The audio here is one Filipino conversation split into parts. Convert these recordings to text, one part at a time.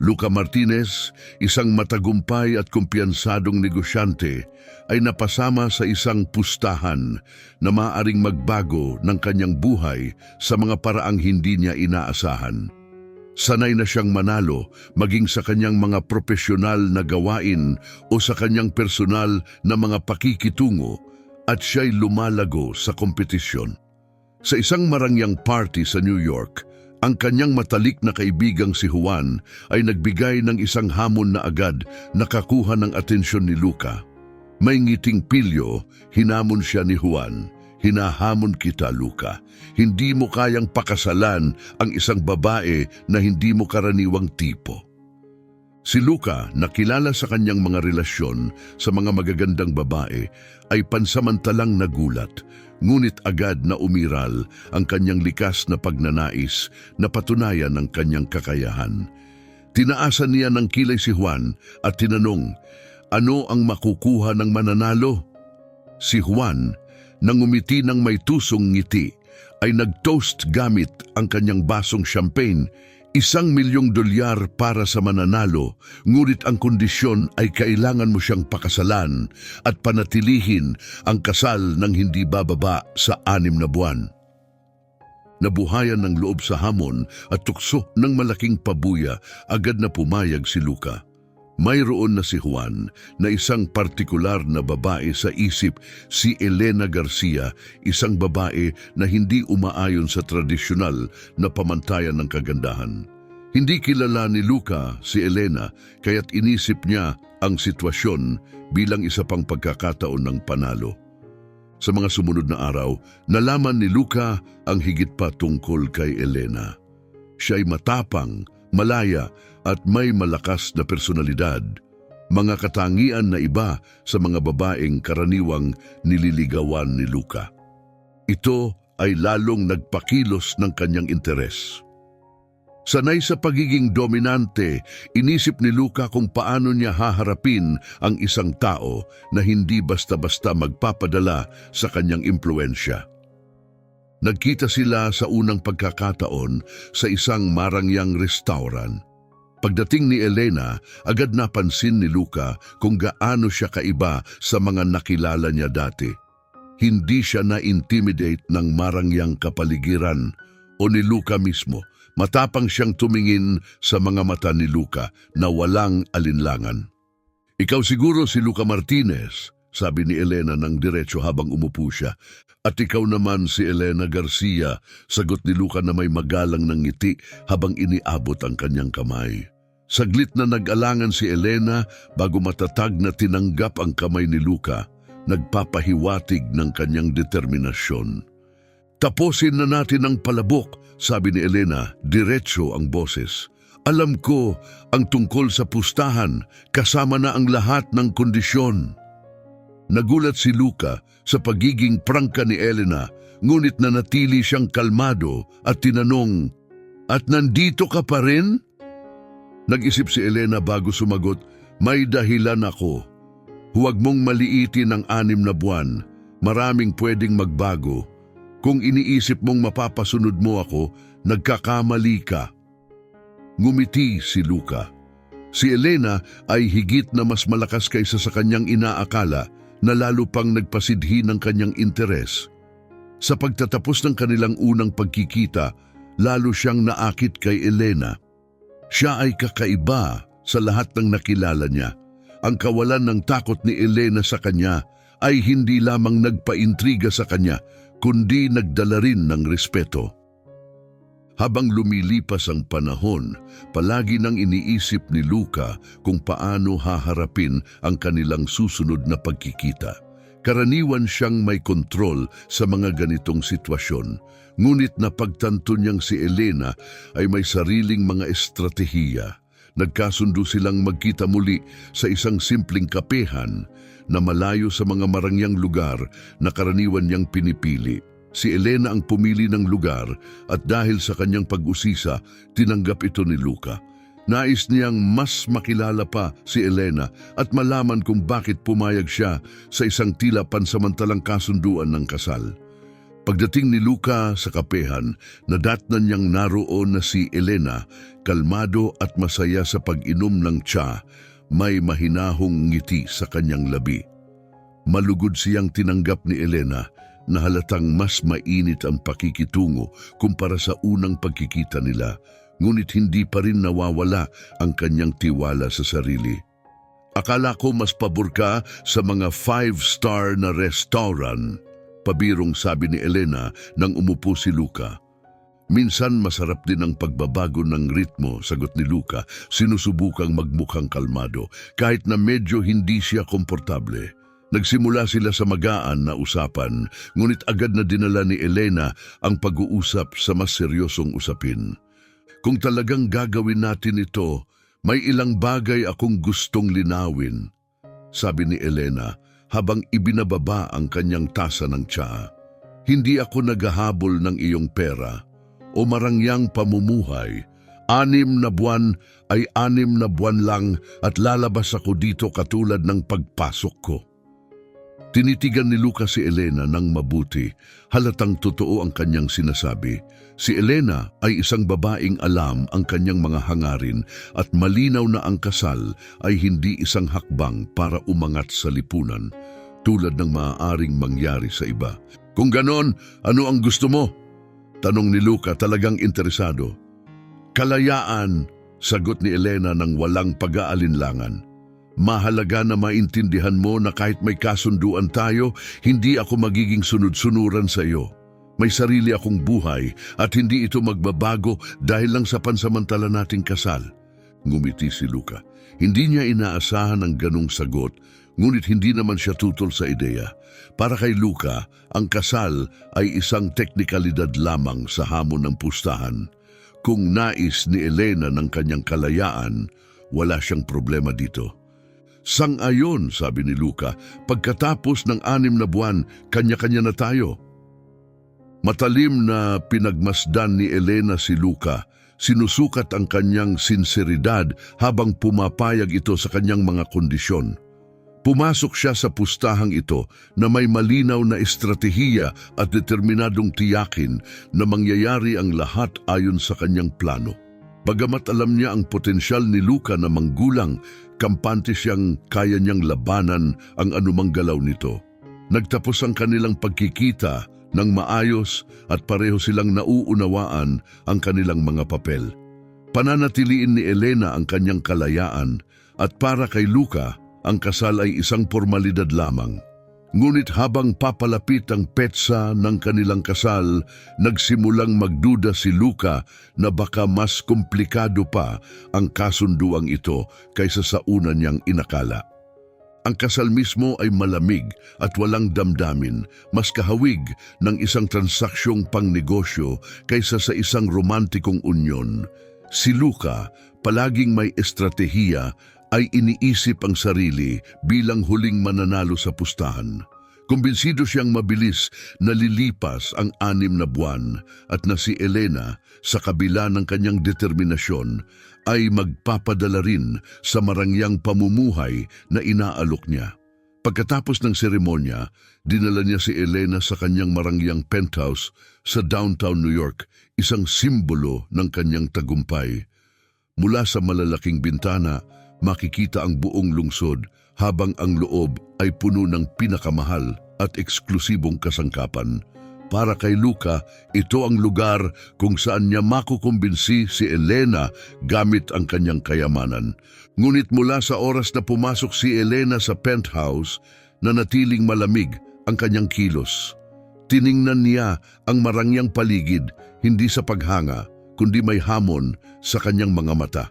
Luca Martinez, isang matagumpay at kumpiyansadong negosyante, ay napasama sa isang pustahan na maaaring magbago ng kanyang buhay sa mga paraang hindi niya inaasahan. Sanay na siyang manalo maging sa kanyang mga profesional na gawain o sa kanyang personal na mga pakikitungo at siya'y lumalago sa kompetisyon. Sa isang marangyang party sa New York, ang kanyang matalik na kaibigang si Juan ay nagbigay ng isang hamon na agad nakakuha ng atensyon ni Luca. May ngiting pilyo, hinamon siya ni Juan. Hinahamon kita, Luca. Hindi mo kayang pakasalan ang isang babae na hindi mo karaniwang tipo. Si Luca, na kilala sa kanyang mga relasyon sa mga magagandang babae, ay pansamantalang nagulat, ngunit agad na umiral ang kanyang likas na pagnanais na patunayan ang kanyang kakayahan. Tinaasan niya ng kilay si Juan at tinanong, ano ang makukuha ng mananalo? Si Juan, nang umiti ng may tusong ngiti, ay nag-toast gamit ang kanyang basong champagne. $1,000,000 para sa mananalo, ngunit ang kondisyon ay kailangan mo siyang pakasalan at panatilihin ang kasal ng hindi bababa sa 6 na buwan. Nabuhayan ng loob sa hamon at tukso ng malaking pabuya, agad na pumayag si Luca. Mayroon na si Juan na isang partikular na babae sa isip, si Elena Garcia, isang babae na hindi umaayon sa tradisyonal na pamantayan ng kagandahan. Hindi kilala ni Luca si Elena, kaya't inisip niya ang sitwasyon bilang isa pang pagkakataon ng panalo. Sa mga sumunod na araw, nalaman ni Luca ang higit pa tungkol kay Elena. Siya'y matapang, malaya at may malakas na personalidad, mga katangian na iba sa mga babaeng karaniwang nililigawan ni Luca. Ito ay lalong nagpakilos ng kanyang interes. Sanay sa pagiging dominante, inisip ni Luca kung paano niya haharapin ang isang tao na hindi basta-basta magpapadala sa kanyang impluensya. Nagkita sila sa unang pagkakataon sa isang marangyang restaurant. Pagdating ni Elena, agad napansin ni Luca kung gaano siya kaiba sa mga nakilala niya dati. Hindi siya na-intimidate ng marangyang kapaligiran o ni Luca mismo. Matapang siyang tumingin sa mga mata ni Luca na walang alinlangan. Ikaw siguro si Luca Martinez, sabi ni Elena ng diretso habang umupo siya. At ikaw naman si Elena Garcia, sagot ni Luca na may magalang ng ngiti habang iniabot ang kanyang kamay. Saglit na nag-alangan si Elena bago matatag na tinanggap ang kamay ni Luca, nagpapahiwatig ng kanyang determinasyon. Tapusin na natin ang palabok, sabi ni Elena, diretso ang boses. Alam ko ang tungkol sa pustahan, kasama na ang lahat ng kondisyon. Nagulat si Luca sa pagiging prangka ni Elena, ngunit nanatili siyang kalmado at tinanong, at nandito ka pa rin? Nag-isip si Elena bago sumagot, may dahilan ako. Huwag mong maliitin ang 6 na buwan, maraming pwedeng magbago. Kung iniisip mong mapapasunod mo ako, nagkakamali ka. Ngumiti si Luca. Si Elena ay higit na mas malakas kaysa sa kanyang inaakala, na lalo pang nagpasidhi ng kanyang interes. Sa pagtatapos ng kanilang unang pagkikita, lalo siyang naakit kay Elena. Siya ay kakaiba sa lahat ng nakilala niya. Ang kawalan ng takot ni Elena sa kanya ay hindi lamang nagpaintriga sa kanya, kundi nagdala rin ng respeto. Habang lumilipas ang panahon, palagi nang iniisip ni Luca kung paano haharapin ang kanilang susunod na pagkikita. Karaniwan siyang may kontrol sa mga ganitong sitwasyon, ngunit napagtanto niyang si Elena ay may sariling mga estratehiya. Nagkasundo silang magkita muli sa isang simpleng kapehan na malayo sa mga marangyang lugar na karaniwan niyang pinipili. Si Elena ang pumili ng lugar at dahil sa kanyang pag-usisa, tinanggap ito ni Luca. Nais niyang mas makilala pa si Elena at malaman kung bakit pumayag siya sa isang tila pansamantalang kasunduan ng kasal. Pagdating ni Luca sa kapehan, nadatnan niyang naroon na si Elena, kalmado at masaya sa pag-inom ng tsa, may mahinahong ngiti sa kanyang labi. Malugod siyang tinanggap ni Elena na halatang mas mainit ang pakikitungo kumpara sa unang pagkikita nila, ngunit hindi pa rin nawawala ang kanyang tiwala sa sarili. Akala ko mas pabor ka sa mga 5-star na restaurant, pabirong sabi ni Elena nang umupo si Luca. Minsan masarap din ang pagbabago ng ritmo, sagot ni Luca, sinusubukang magmukhang kalmado, kahit na medyo hindi siya komportable. Nagsimula sila sa magaan na usapan, ngunit agad na dinala ni Elena ang pag-uusap sa mas seryosong usapin. Kung talagang gagawin natin ito, may ilang bagay akong gustong linawin, sabi ni Elena habang ibinababa ang kanyang tasa ng tsaa. Hindi ako naghahabol ng iyong pera o marangyang pamumuhay. 6 na buwan ay 6 na buwan lang at lalabas ako dito katulad ng pagpasok ko. Tinitigan ni Luca si Elena ng mabuti, halatang totoo ang kanyang sinasabi. Si Elena ay isang babaeng alam ang kanyang mga hangarin at malinaw na ang kasal ay hindi isang hakbang para umangat sa lipunan, tulad ng maaaring mangyari sa iba. Kung ganon, ano ang gusto mo? Tanong ni Luca, talagang interesado. Kalayaan, sagot ni Elena ng walang pag-aalinlangan. Mahalaga na maintindihan mo na kahit may kasunduan tayo, hindi ako magiging sunod-sunuran sa iyo. May sarili akong buhay at hindi ito magbabago dahil lang sa pansamantala nating kasal. Ngumiti si Luca. Hindi niya inaasahan ang ganong sagot, ngunit hindi naman siya tutol sa ideya. Para kay Luca, ang kasal ay isang teknikalidad lamang sa hamon ng pustahan. Kung nais ni Elena ng kanyang kalayaan, wala siyang problema dito. Sang-ayon, sabi ni Luca, pagkatapos ng 6 na buwan, kanya-kanya na tayo. Matalim na pinagmasdan ni Elena si Luca, sinusukat ang kanyang sinseridad habang pumapayag ito sa kanyang mga kondisyon. Pumasok siya sa pustahang ito na may malinaw na estratehiya at determinadong tiyakin na mangyayari ang lahat ayon sa kanyang plano. Bagamat alam niya ang potensyal ni Luca na manggulang, kampante siyang kaya niyang labanan ang anumang galaw nito. Nagtapos ang kanilang pagkikita ng maayos at pareho silang nauunawaan ang kanilang mga papel. Pananatiliin ni Elena ang kanyang kalayaan at para kay Luca, ang kasal ay isang formalidad lamang. Ngunit habang papalapit ang petsa ng kanilang kasal, nagsimulang magduda si Luca na baka mas komplikado pa ang kasunduang ito kaysa sa una niyang inakala. Ang kasal mismo ay malamig at walang damdamin, mas kahawig ng isang transaksyong pangnegosyo kaysa sa isang romantikong unyon. Si Luca, palaging may estratehiya, ay iniisip ang sarili bilang huling mananalo sa pustahan. Kumbinsido siyang mabilis na lilipas ang 6 na buwan at na si Elena, sa kabila ng kanyang determinasyon, ay magpapadala rin sa marangyang pamumuhay na inaalok niya. Pagkatapos ng seremonya, dinala niya si Elena sa kanyang marangyang penthouse sa downtown New York, isang simbolo ng kanyang tagumpay. Mula sa malalaking bintana, makikita ang buong lungsod habang ang loob ay puno ng pinakamahal at eksklusibong kasangkapan. Para kay Luca, ito ang lugar kung saan niya makukumbinsi si Elena gamit ang kanyang kayamanan. Ngunit mula sa oras na pumasok si Elena sa penthouse, nanatiling malamig ang kanyang kilos. Tiningnan niya ang marangyang paligid, hindi sa paghanga, kundi may hamon sa kanyang mga mata.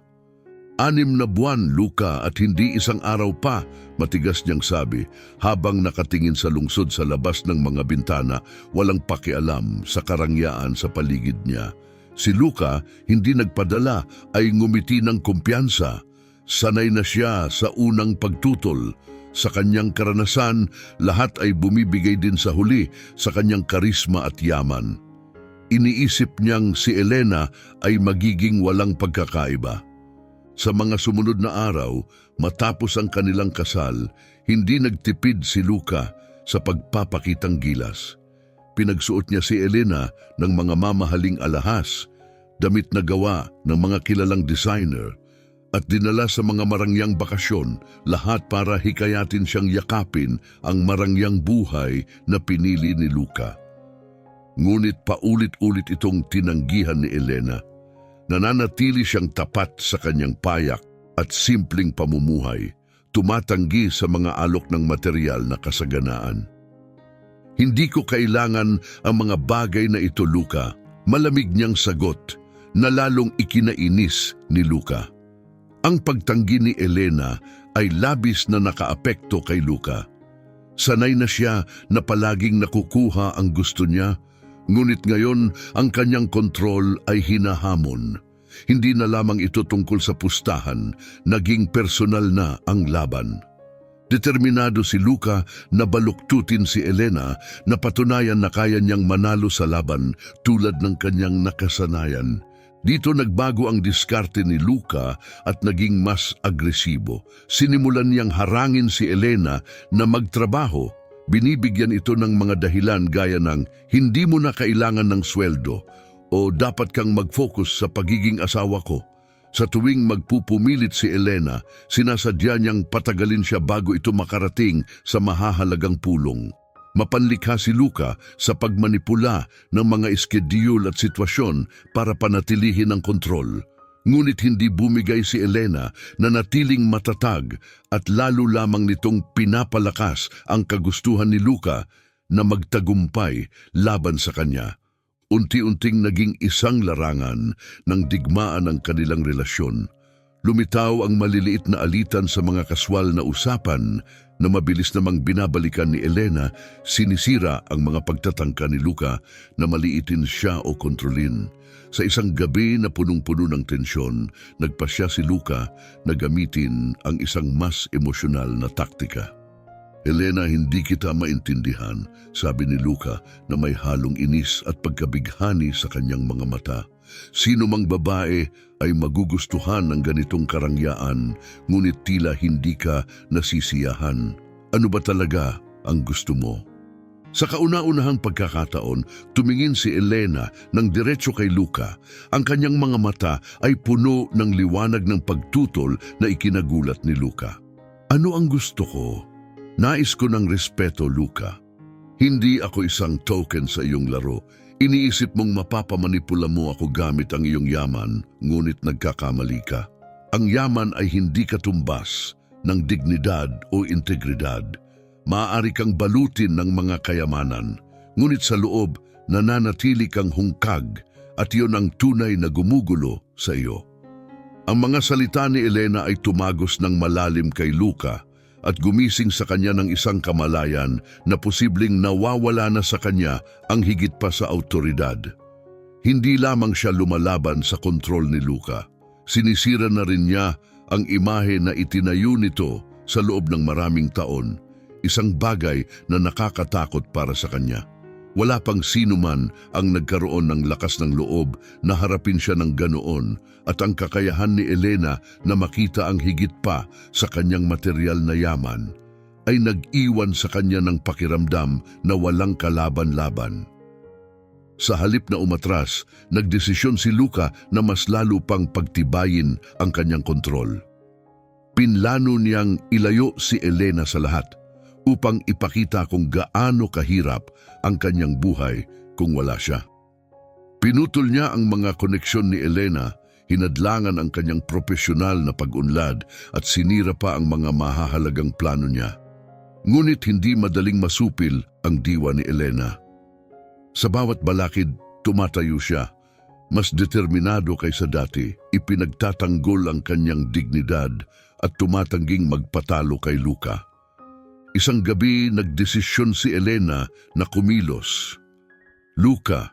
6 na buwan, Luca, at hindi isang araw pa, matigas niyang sabi, habang nakatingin sa lungsod sa labas ng mga bintana, walang pakialam sa karangyaan sa paligid niya. Si Luca, hindi nagpadala, ay ngumiti ng kumpiyansa. Sanay na siya sa unang pagtutol. Sa kanyang karanasan, lahat ay bumibigay din sa huli sa kanyang karisma at yaman. Iniisip niyang si Elena ay magiging walang pagkakaiba. Sa mga sumunod na araw, matapos ang kanilang kasal, hindi nagtipid si Luca sa pagpapakitang gilas. Pinagsuot niya si Elena ng mga mamahaling alahas, damit na gawa ng mga kilalang designer, at dinala sa mga marangyang bakasyon, lahat para hikayatin siyang yakapin ang marangyang buhay na pinili ni Luca. Ngunit paulit-ulit itong tinanggihan ni Elena. Nananatili siyang tapat sa kanyang payak at simpleng pamumuhay, tumatanggi sa mga alok ng material na kasaganaan. Hindi ko kailangan ang mga bagay na ito, Luca. Malamig niyang sagot na lalong ikinainis ni Luca. Ang pagtanggi ni Elena ay labis na nakaapekto kay Luca. Sanay na siya na palaging nakukuha ang gusto niya, ngunit ngayon ang kanyang kontrol ay hinahamon. Hindi na lamang ito tungkol sa pustahan, naging personal na ang laban. Determinado si Luca na baluktutin si Elena na patunayan na kaya niyang manalo sa laban tulad ng kanyang nakasanayan. Dito nagbago ang diskarte ni Luca at naging mas agresibo. Sinimulan niyang harangin si Elena na magtrabaho. Binibigyan ito ng mga dahilan gaya ng hindi mo na kailangan ng sweldo o dapat kang mag-focus sa pagiging asawa ko. Sa tuwing magpupumilit si Elena, sinasadya niyang patagalin siya bago ito makarating sa mahahalagang pulong. Mapanlikha si Luca sa pagmanipula ng mga iskedyul at sitwasyon para panatilihin ang kontrol. Ngunit hindi bumigay si Elena na natiling matatag at lalo lamang nitong pinapalakas ang kagustuhan ni Luca na magtagumpay laban sa kanya. Unti-unting naging isang larangan ng digmaan ang kanilang relasyon. Lumitaw ang maliliit na alitan sa mga kaswal na usapan na mabilis namang binabalikan ni Elena. Sinisira ang mga pagtatangka ni Luca na maliitin siya o kontrolin. Sa isang gabi na punong-puno ng tensyon, nagpasya si Luca na gamitin ang isang mas emosyonal na taktika. Elena, hindi kita maintindihan, sabi ni Luca na may halong inis at pagkabighani sa kanyang mga mata. Sino mang babae ay magugustuhan ng ganitong karangyaan, ngunit tila hindi ka nasisiyahan. Ano ba talaga ang gusto mo? Sa kauna-unahang pagkakataon, tumingin si Elena ng diretso kay Luca. Ang kanyang mga mata ay puno ng liwanag ng pagtutol na ikinagulat ni Luca. Ano ang gusto ko? Nais ko ng respeto, Luca. Hindi ako isang token sa iyong laro. Iniisip mong mapapamanipula mo ako gamit ang iyong yaman, ngunit nagkakamali ka. Ang yaman ay hindi katumbas ng dignidad o integridad. Maaari kang balutin ng mga kayamanan, ngunit sa loob nananatili kang hungkag at iyon ang tunay na gumugulo sa iyo. Ang mga salita ni Elena ay tumagos ng malalim kay Luca at gumising sa kanya ng isang kamalayan na posibleng nawawala na sa kanya ang higit pa sa awtoridad. Hindi lamang siya lumalaban sa kontrol ni Luca. Sinisira na rin niya ang imahe na itinayo nito sa loob ng maraming taon, isang bagay na nakakatakot para sa kanya. Wala pang sino man ang nagkaroon ng lakas ng loob na harapin siya ng ganoon at ang kakayahan ni Elena na makita ang higit pa sa kanyang material na yaman ay nag-iwan sa kanya ng pakiramdam na walang kalaban-laban. Sa halip na umatras, nagdesisyon si Luca na mas lalo pang pagtibayin ang kanyang kontrol. Pinlano niyang ilayo si Elena sa lahat upang ipakita kung gaano kahirap ang kanyang buhay kung wala siya. Pinutol niya ang mga koneksyon ni Elena, hinadlangan ang kanyang profesional na pag-unlad at sinira pa ang mga mahahalagang plano niya. Ngunit hindi madaling masupil ang diwa ni Elena. Sa bawat balakid, tumatayo siya. Mas determinado kaysa dati, ipinagtatanggol ang kanyang dignidad at tumatangging magpatalo kay Luca. Isang gabi, nagdesisyon si Elena na kumilos. Luca,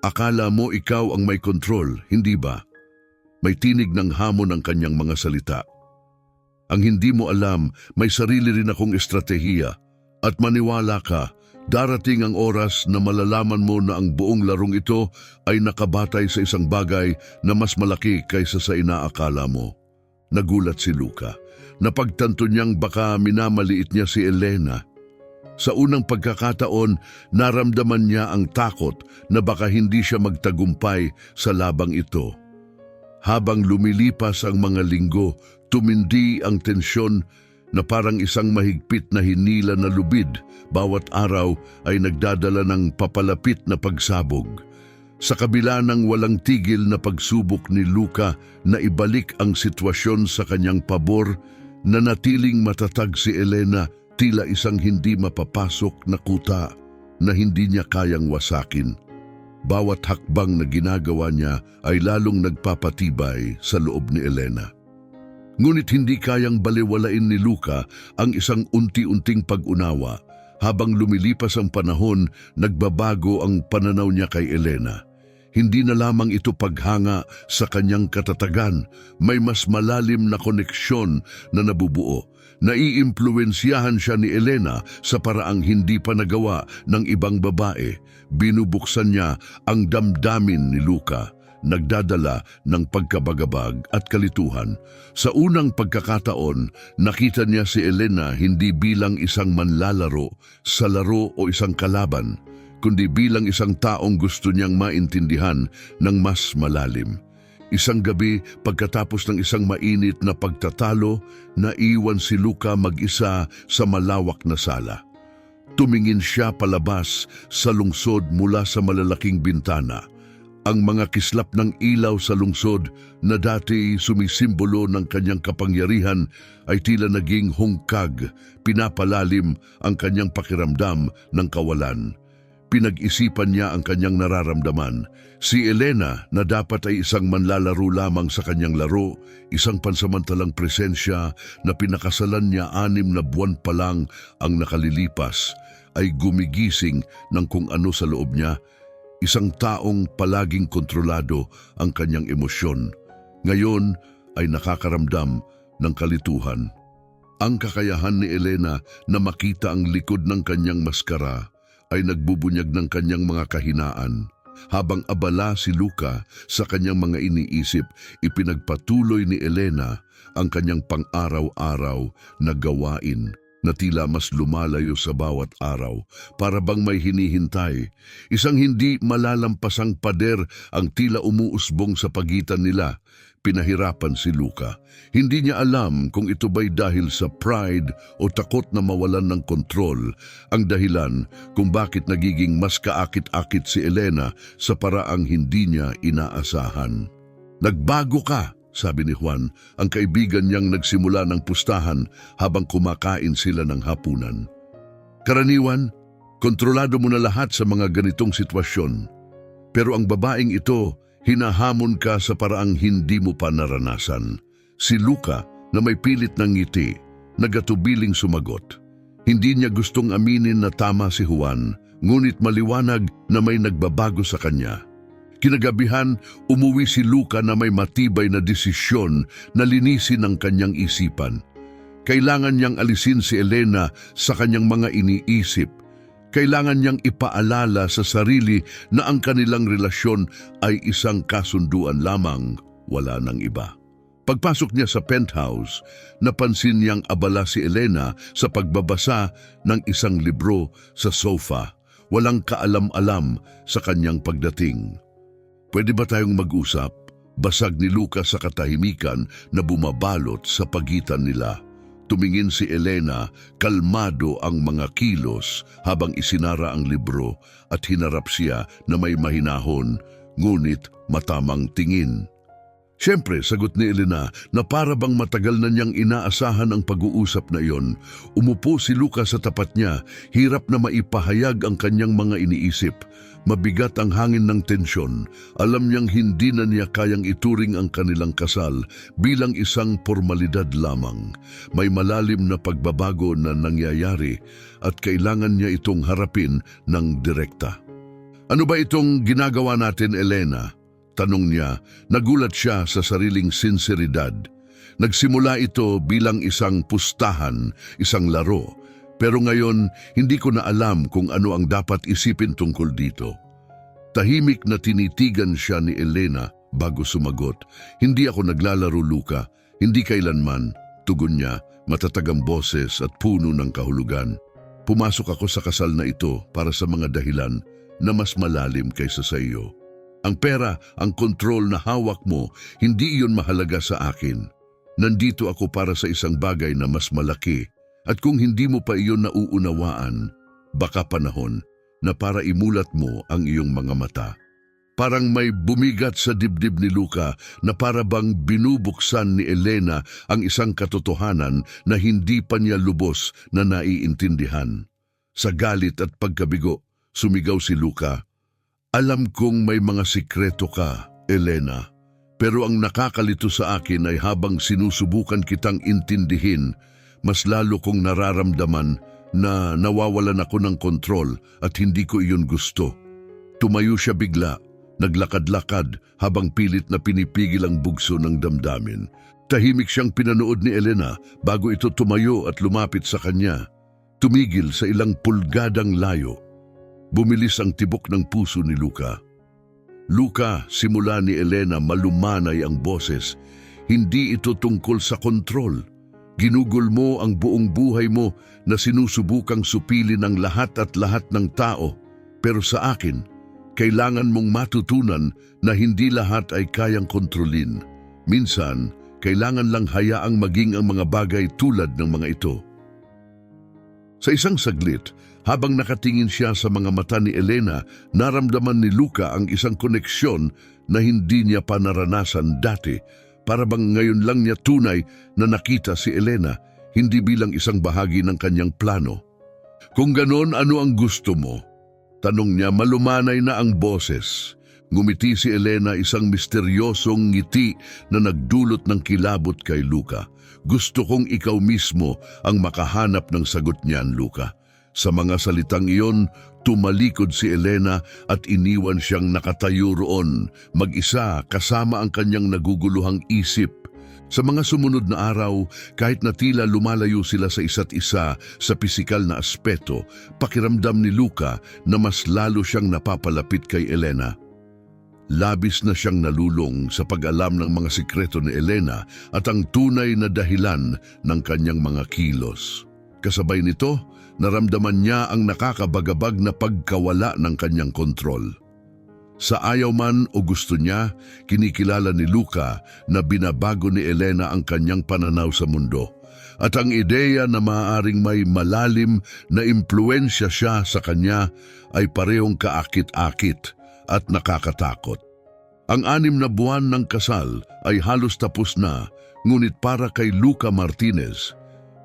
akala mo ikaw ang may kontrol, hindi ba? May tinig ng hamon ang kanyang mga salita. Ang hindi mo alam, may sarili rin akong estratehiya. At maniwala ka, darating ang oras na malalaman mo na ang buong larong ito ay nakabatay sa isang bagay na mas malaki kaysa sa inaakala mo. Nagulat si Luca. Napagtanto niyang baka minamaliit niya si Elena. Sa unang pagkakataon, naramdaman niya ang takot na baka hindi siya magtagumpay sa labang ito. Habang lumilipas ang mga linggo, tumindi ang tensyon na parang isang mahigpit na hinila na lubid. Bawat araw ay nagdadala ng papalapit na pagsabog. Sa kabila ng walang tigil na pagsubok ni Luca na ibalik ang sitwasyon sa kanyang pabor, nanatiling matatag si Elena, tila isang hindi mapapasok na kuta na hindi niya kayang wasakin. Bawat hakbang na ginagawa niya ay lalong nagpapatibay sa loob ni Elena. Ngunit hindi kayang baliwalain ni Luca ang isang unti-unting pag-unawa. Habang lumilipas ang panahon, nagbabago ang pananaw niya kay Elena. Hindi na lamang ito paghanga sa kanyang katatagan, may mas malalim na koneksyon na nabubuo. Naiimpluwensyahan siya ni Elena sa paraang hindi pa nagawa ng ibang babae. Binubuksan niya ang damdamin ni Luca, nagdadala ng pagkabagabag at kalituhan. Sa unang pagkakataon, nakita niya si Elena hindi bilang isang manlalaro sa laro o isang kalaban, kundi bilang isang taong gusto niyang maintindihan ng mas malalim. Isang gabi, pagkatapos ng isang mainit na pagtatalo, naiwan si Luca mag-isa sa malawak na sala. Tumingin siya palabas sa lungsod mula sa malalaking bintana. Ang mga kislap ng ilaw sa lungsod na dati sumisimbolo ng kanyang kapangyarihan ay tila naging hungkag, pinapalalim ang kanyang pakiramdam ng kawalan. Pinag-isipan niya ang kanyang nararamdaman. Si Elena na dapat ay isang manlalaro lamang sa kanyang laro, isang pansamantalang presensya na pinakasalan niya 6 na buwan pa lang ang nakalilipas, ay gumigising ng kung ano sa loob niya. Isang taong palaging kontrolado ang kanyang emosyon. Ngayon ay nakakaramdam ng kalituhan. Ang kakayahan ni Elena na makita ang likod ng kanyang maskara ay nagbubunyag ng kanyang mga kahinaan. Habang abala si Luca sa kanyang mga iniisip, ipinagpatuloy ni Elena ang kanyang pang-araw-araw na gawain na tila mas lumalayo sa bawat araw, para bang may hinihintay. Isang hindi malalampasang pader ang tila umuusbong sa pagitan nila. Pinahirapan si Luca. Hindi niya alam kung ito ba'y dahil sa pride o takot na mawalan ng kontrol, ang dahilan kung bakit nagiging mas kaakit-akit si Elena sa paraang hindi niya inaasahan. "Nagbago ka," sabi ni Juan, ang kaibigan niyang nagsimula ng pustahan habang kumakain sila ng hapunan. "Karaniwan, kontrolado mo na lahat sa mga ganitong sitwasyon. Pero ang babaeng ito, hinahamon ka sa paraang hindi mo pa naranasan." Si Luca, na may pilit ng ngiti, nagatubiling sumagot. Hindi niya gustong aminin na tama si Juan, ngunit maliwanag na may nagbabago sa kanya. Kinagabihan, umuwi si Luca na may matibay na desisyon na linisin ang kanyang isipan. Kailangan niyang alisin si Elena sa kanyang mga iniisip. Kailangan niyang ipaalala sa sarili na ang kanilang relasyon ay isang kasunduan lamang, wala nang iba. Pagpasok niya sa penthouse, napansin niyang abala si Elena sa pagbabasa ng isang libro sa sofa. Walang kaalam-alam sa kanyang pagdating. "Pwede ba tayong mag-usap?" Basag ni Luca sa katahimikan na bumabalot sa pagitan nila. Tumingin si Elena, kalmado ang mga kilos habang isinara ang libro at hinarap siya na may mahinahon, ngunit matamang tingin. Siyempre, sagot ni Elena na para bang matagal na niyang inaasahan ang pag-uusap na iyon. Umupo si Luca sa tapat niya, hirap na maipahayag ang kanyang mga iniisip. Mabigat ang hangin ng tensyon. Alam niyang hindi na niya kayang ituring ang kanilang kasal bilang isang formalidad lamang. May malalim na pagbabago na nangyayari at kailangan niya itong harapin ng direkta. "Ano ba itong ginagawa natin, Elena?" Tanong niya. Nagulat siya sa sariling sinseridad. Nagsimula ito bilang isang pustahan, isang laro. Pero ngayon, hindi ko na alam kung ano ang dapat isipin tungkol dito. Tahimik na tinitigan siya ni Elena bago sumagot. "Hindi ako naglalaro, Luca. Hindi kailanman," tugon niya, matatagang boses at puno ng kahulugan. Pumasok ako sa kasal na ito para sa mga dahilan na mas malalim kaysa sa iyo. Ang pera, ang kontrol na hawak mo, hindi iyon mahalaga sa akin. Nandito ako para sa isang bagay na mas malaki. At kung hindi mo pa iyon nauunawaan, baka panahon na para imulat mo ang iyong mga mata. Parang may bumigat sa dibdib ni Luca na para bang binubuksan ni Elena ang isang katotohanan na hindi pa niya lubos na naiintindihan. Sa galit at pagkabigo, sumigaw si Luca, "Alam kong may mga sikreto ka, Elena. Pero ang nakakalito sa akin ay habang sinusubukan kitang intindihin, mas lalo kong nararamdaman na nawawalan ako ng kontrol at hindi ko iyon gusto." Tumayo siya bigla, naglakad-lakad habang pilit na pinipigil ang bugso ng damdamin. Tahimik siyang pinanood ni Elena bago ito tumayo at lumapit sa kanya. Tumigil sa ilang pulgadang layo. Bumilis ang tibok ng puso ni Luca. "Luca," simula ni Elena, malumanay ang boses, "hindi ito tungkol sa kontrol. Ginugol mo ang buong buhay mo na sinusubukang supilin ang lahat at lahat ng tao. Pero sa akin, kailangan mong matutunan na hindi lahat ay kayang kontrolin. Minsan, kailangan lang hayaang maging ang mga bagay tulad ng mga ito." Sa isang saglit, habang nakatingin siya sa mga mata ni Elena, naramdaman ni Luca ang isang koneksyon na hindi niya pa naranasan dati. Para bang ngayon lang niya tunay na nakita si Elena, hindi bilang isang bahagi ng kanyang plano. "Kung ganon, ano ang gusto mo?" Tanong niya, malumanay na ang boses. Ngumiti si Elena, isang misteryosong ngiti na nagdulot ng kilabot kay Luca. "Gusto kong ikaw mismo ang makahanap ng sagot niyan, Luca." Sa mga salitang iyon, tumalikod si Elena at iniwan siyang nakatayo roon, mag-isa kasama ang kanyang naguguluhang isip. Sa mga sumunod na araw, kahit na tila lumalayo sila sa isa't isa sa pisikal na aspeto, pakiramdam ni Luca na mas lalo siyang napapalapit kay Elena. Labis na siyang nalulong sa pag-alam ng mga sikreto ni Elena at ang tunay na dahilan ng kanyang mga kilos. Kasabay nito, naramdaman niya ang nakakabagabag na pagkawala ng kanyang kontrol. Sa ayaw man o gusto niya, kinikilala ni Luca na binabago ni Elena ang kanyang pananaw sa mundo. At ang ideya na maaaring may malalim na impluensya siya sa kanya ay parehong kaakit-akit at nakakatakot. Ang 6 na buwan ng kasal ay halos tapos na, ngunit para kay Luca Martinez,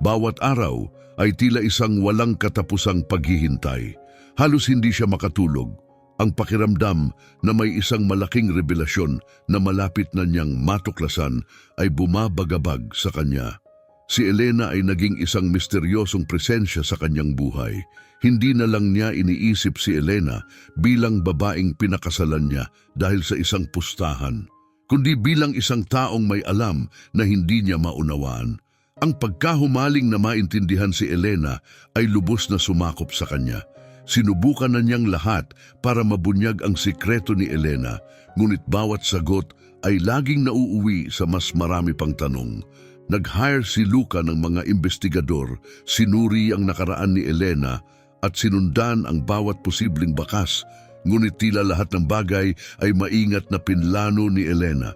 bawat araw ay tila isang walang katapusang paghihintay. Halos hindi siya makatulog. Ang pakiramdam na may isang malaking revelasyon na malapit na niyang matuklasan ay bumabagabag sa kanya. Si Elena ay naging isang misteryosong presensya sa kanyang buhay. Hindi na lang niya iniisip si Elena bilang babaeng pinakasalan niya dahil sa isang pustahan, kundi bilang isang taong may alam na hindi niya maunawaan. Ang pagkahumaling na maintindihan si Elena ay lubos na sumakop sa kanya. Sinubukan na niyang lahat para mabunyag ang sikreto ni Elena, ngunit bawat sagot ay laging nauuwi sa mas marami pang tanong. Nag-hire si Luca ng mga investigador, sinuri ang nakaraan ni Elena at sinundan ang bawat posibleng bakas, ngunit tila lahat ng bagay ay maingat na pinlano ni Elena.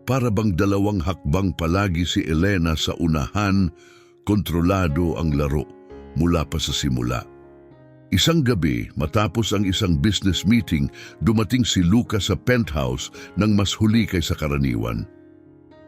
Para bang dalawang hakbang palagi si Elena sa unahan, kontrolado ang laro mula pa sa simula. Isang gabi, matapos ang isang business meeting, dumating si Luca sa penthouse nang mas huli kaysa karaniwan.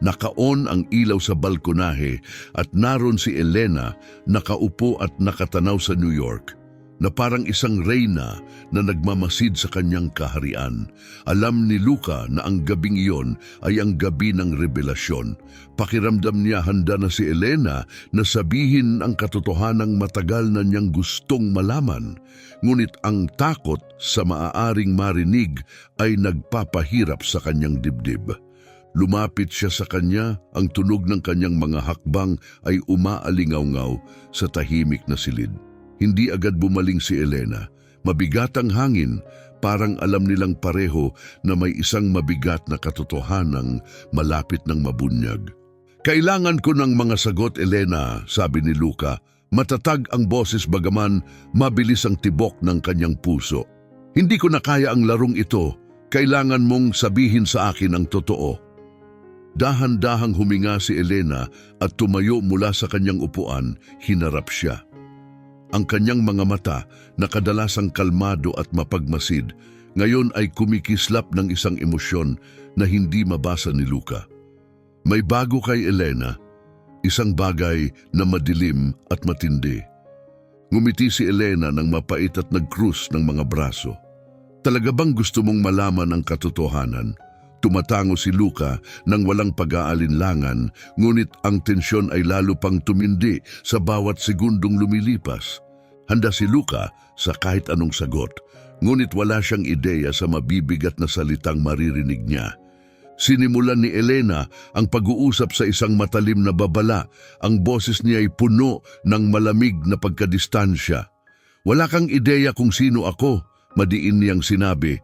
Naka-on ang ilaw sa balkonahe at naroon si Elena nakaupo at nakatanaw sa New York, na parang isang reyna na nagmamasid sa kanyang kaharian. Alam ni Luca na ang gabing iyon ay ang gabi ng revelasyon. Pakiramdam niya handa na si Elena na sabihin ang katotohanang matagal na niyang gustong malaman. Ngunit ang takot sa maaaring marinig ay nagpapahirap sa kanyang dibdib. Lumapit siya sa kanya, ang tunog ng kanyang mga hakbang ay umaalingaw-ngaw sa tahimik na silid. Hindi agad bumaling si Elena. Mabigat ang hangin, parang alam nilang pareho na may isang mabigat na katotohanang malapit ng mabunyag. "Kailangan ko ng mga sagot, Elena," sabi ni Luca, Matatag ang boses bagaman mabilis ang tibok ng kanyang puso. Hindi ko na kaya ang larong ito. Kailangan mong sabihin sa akin ang totoo. Dahan-dahang huminga si Elena at tumayo mula sa kanyang upuan, hinarap siya. Ang kanyang mga mata na kadalasang kalmado at mapagmasid, ngayon ay kumikislap ng isang emosyon na hindi mabasa ni Luca. May bago kay Elena, isang bagay na madilim at matindi. Ngumiti si Elena ng mapait at nagkrus ng mga braso. Talaga bang gusto mong malaman ang katotohanan? Tumatango si Luca nang walang pag-aalinlangan, ngunit ang tensyon ay lalo pang tumindi sa bawat segundong lumilipas. Handa si Luca sa kahit anong sagot, ngunit wala siyang ideya sa mabibigat na salitang maririnig niya. Sinimulan ni Elena ang pag-uusap sa isang matalim na babala. Ang boses niya ay puno ng malamig na pagkadistansya. Wala kang ideya kung sino ako, madiin niyang sinabi.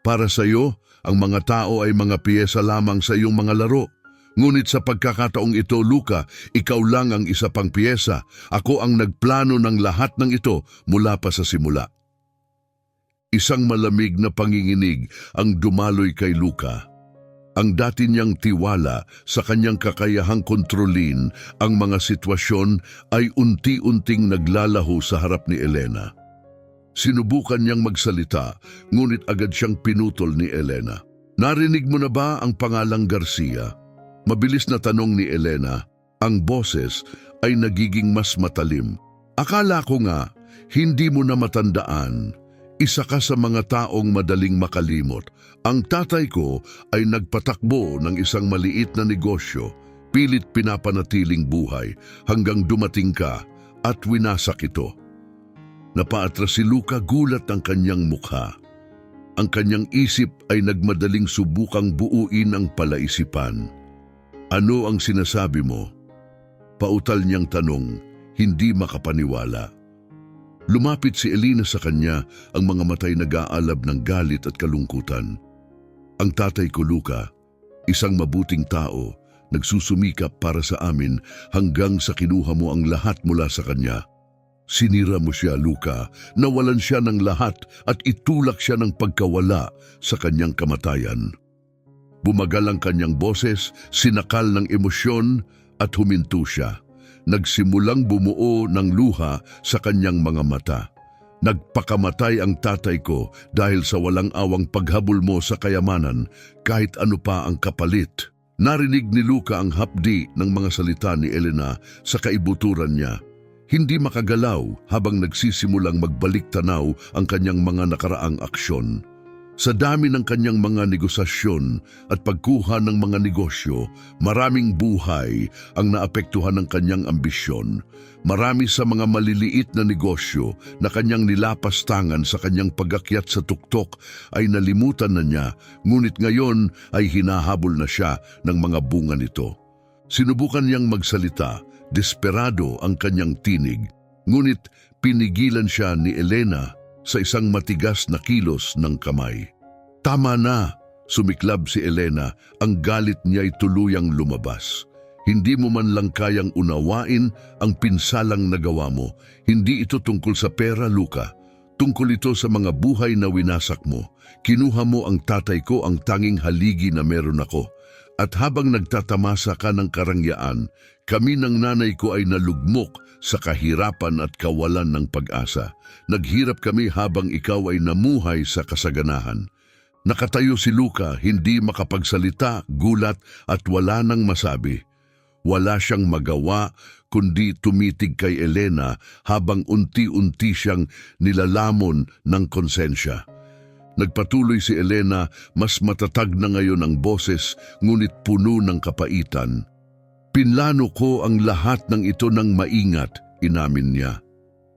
Para sa iyo, ang mga tao ay mga piyesa lamang sa iyong mga laro. Ngunit sa pagkakataong ito, Luca, ikaw lang ang isa pang piyesa. Ako ang nagplano ng lahat ng ito mula pa sa simula. Isang malamig na panginginig ang dumaloy kay Luca. Ang dati niyang tiwala sa kanyang kakayahang kontrolin ang mga sitwasyon ay unti-unting naglalaho sa harap ni Elena. Sinubukan niyang magsalita, ngunit agad siyang pinutol ni Elena. Narinig mo na ba ang pangalang Garcia? Mabilis na tanong ni Elena. Ang boses ay nagiging mas matalim. Akala ko nga, hindi mo na matandaan. Isa ka sa mga taong madaling makalimot. Ang tatay ko ay nagpatakbo ng isang maliit na negosyo, pilit pinapanatiling buhay hanggang dumating ka at winasak ito. Napaatras si Luca, gulat ang kanyang mukha. Ang kanyang isip ay nagmadaling subukang buuin ang palaisipan. Ano ang sinasabi mo? Pautal niyang tanong, hindi makapaniwala. Lumapit si Elena sa kanya, ang mga matay nag-aalab ng galit at kalungkutan. Ang tatay ko, Luca, isang mabuting tao, nagsusumikap para sa amin hanggang sa kinuha mo ang lahat mula sa kanya. Sinira mo siya, Luca, nawalan siya ng lahat at itulak siya ng pagkawala sa kanyang kamatayan. Bumagal ang kanyang boses, sinakal ng emosyon at huminto siya. Nagsimulang bumuo ng luha sa kanyang mga mata. Nagpakamatay ang tatay ko dahil sa walang awang paghabol mo sa kayamanan kahit ano pa ang kapalit. Narinig ni Luca ang hapdi ng mga salita ni Elena sa kaibuturan niya. Hindi makagalaw habang nagsisimulang magbalik tanaw ang kanyang mga nakaraang aksyon. Sa dami ng kanyang mga negosasyon at pagkuha ng mga negosyo, maraming buhay ang naapektuhan ng kanyang ambisyon. Marami sa mga maliliit na negosyo na kanyang nilapastangan sa kanyang pag-akyat sa tuktok ay nalimutan na niya, ngunit ngayon ay hinahabol na siya ng mga bunga nito. Sinubukan niyang magsalita, desperado ang kanyang tinig, ngunit pinigilan siya ni Elena sa isang matigas na kilos ng kamay. Tama na, sumiklab si Elena, ang galit niya'y tuluyang lumabas. Hindi mo man lang kayang unawain ang pinsalang nagawa mo. Hindi ito tungkol sa pera, Luca. Tungkol ito sa mga buhay na winasak mo. Kinuha mo ang tatay ko, ang tanging haligi na meron ako. At habang nagtatamasa ka ng karangyaan, kami ng nanay ko ay nalugmok sa kahirapan at kawalan ng pag-asa. Naghirap kami habang ikaw ay namuhay sa kasaganahan. Nakatayo si Luca, hindi makapagsalita, gulat at wala nang masabi. Wala siyang magawa kundi tumitig kay Elena habang unti-unti siyang nilalamon ng konsensya. Nagpatuloy si Elena, mas matatag na ngayon ang boses, ngunit puno ng kapaitan. Pinlano ko ang lahat ng ito ng maingat, inamin niya.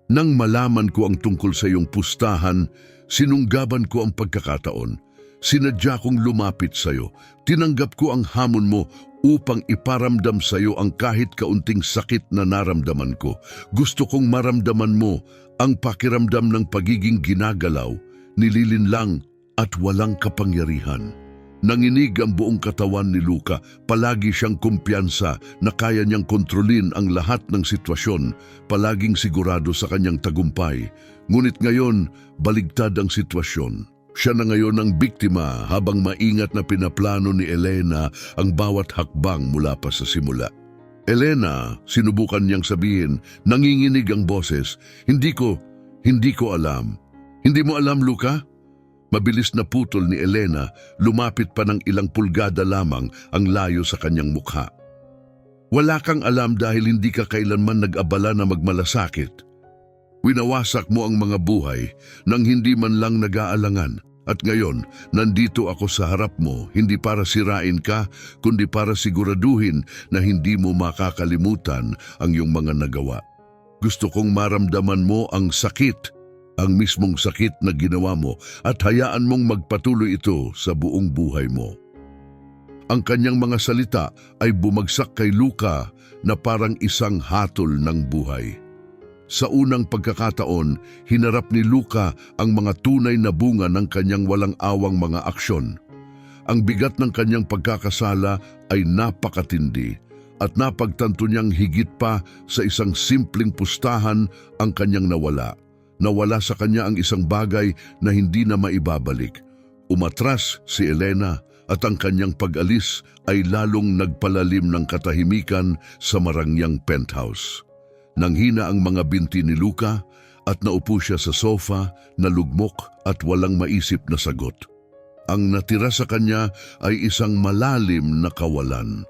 Nang malaman ko ang tungkol sa iyong pustahan, sinunggaban ko ang pagkakataon. Sinadya kong lumapit sa iyo. Tinanggap ko ang hamon mo upang iparamdam sa iyo ang kahit kaunting sakit na naramdaman ko. Gusto kong maramdaman mo ang pakiramdam ng pagiging ginagalaw, nililinlang at walang kapangyarihan. Nanginig ang buong katawan ni Luca, palagi siyang kumpiyansa na kaya niyang kontrolin ang lahat ng sitwasyon, palaging sigurado sa kanyang tagumpay. Ngunit ngayon, baligtad ang sitwasyon. Siya na ngayon ang biktima habang maingat na pinaplano ni Elena ang bawat hakbang mula pa sa simula. Elena, sinubukan niyang sabihin, nanginginig ang boses. Hindi ko alam. Hindi mo alam, Luca? Mabilis na putol ni Elena, lumapit pa ng ilang pulgada lamang ang layo sa kanyang mukha. Wala kang alam dahil hindi ka kailanman nag-abala na magmalasakit. Winawasak mo ang mga buhay nang hindi man lang nag-aalangan. At ngayon, nandito ako sa harap mo, hindi para sirain ka, kundi para siguraduhin na hindi mo makakalimutan ang iyong mga nagawa. Gusto kong maramdaman mo ang sakit, ang mismong sakit na ginawa mo, at hayaan mong magpatuloy ito sa buong buhay mo. Ang kanyang mga salita ay bumagsak kay Luca na parang isang hatol ng buhay. Sa unang pagkakataon, hinarap ni Luca ang mga tunay na bunga ng kanyang walang awang mga aksyon. Ang bigat ng kanyang pagkakasala ay napakatindi at napagtanto niyang higit pa sa isang simpleng pustahan ang kanyang nawala. Nawala sa kanya ang isang bagay na hindi na maibabalik. Umatras si Elena at ang kanyang pag-alis ay lalong nagpalalim ng katahimikan sa marangyang penthouse. Nanghina ang mga binti ni Luca at naupo siya sa sofa na lugmok at walang maisip na sagot. Ang natira sa kanya ay isang malalim na kawalan.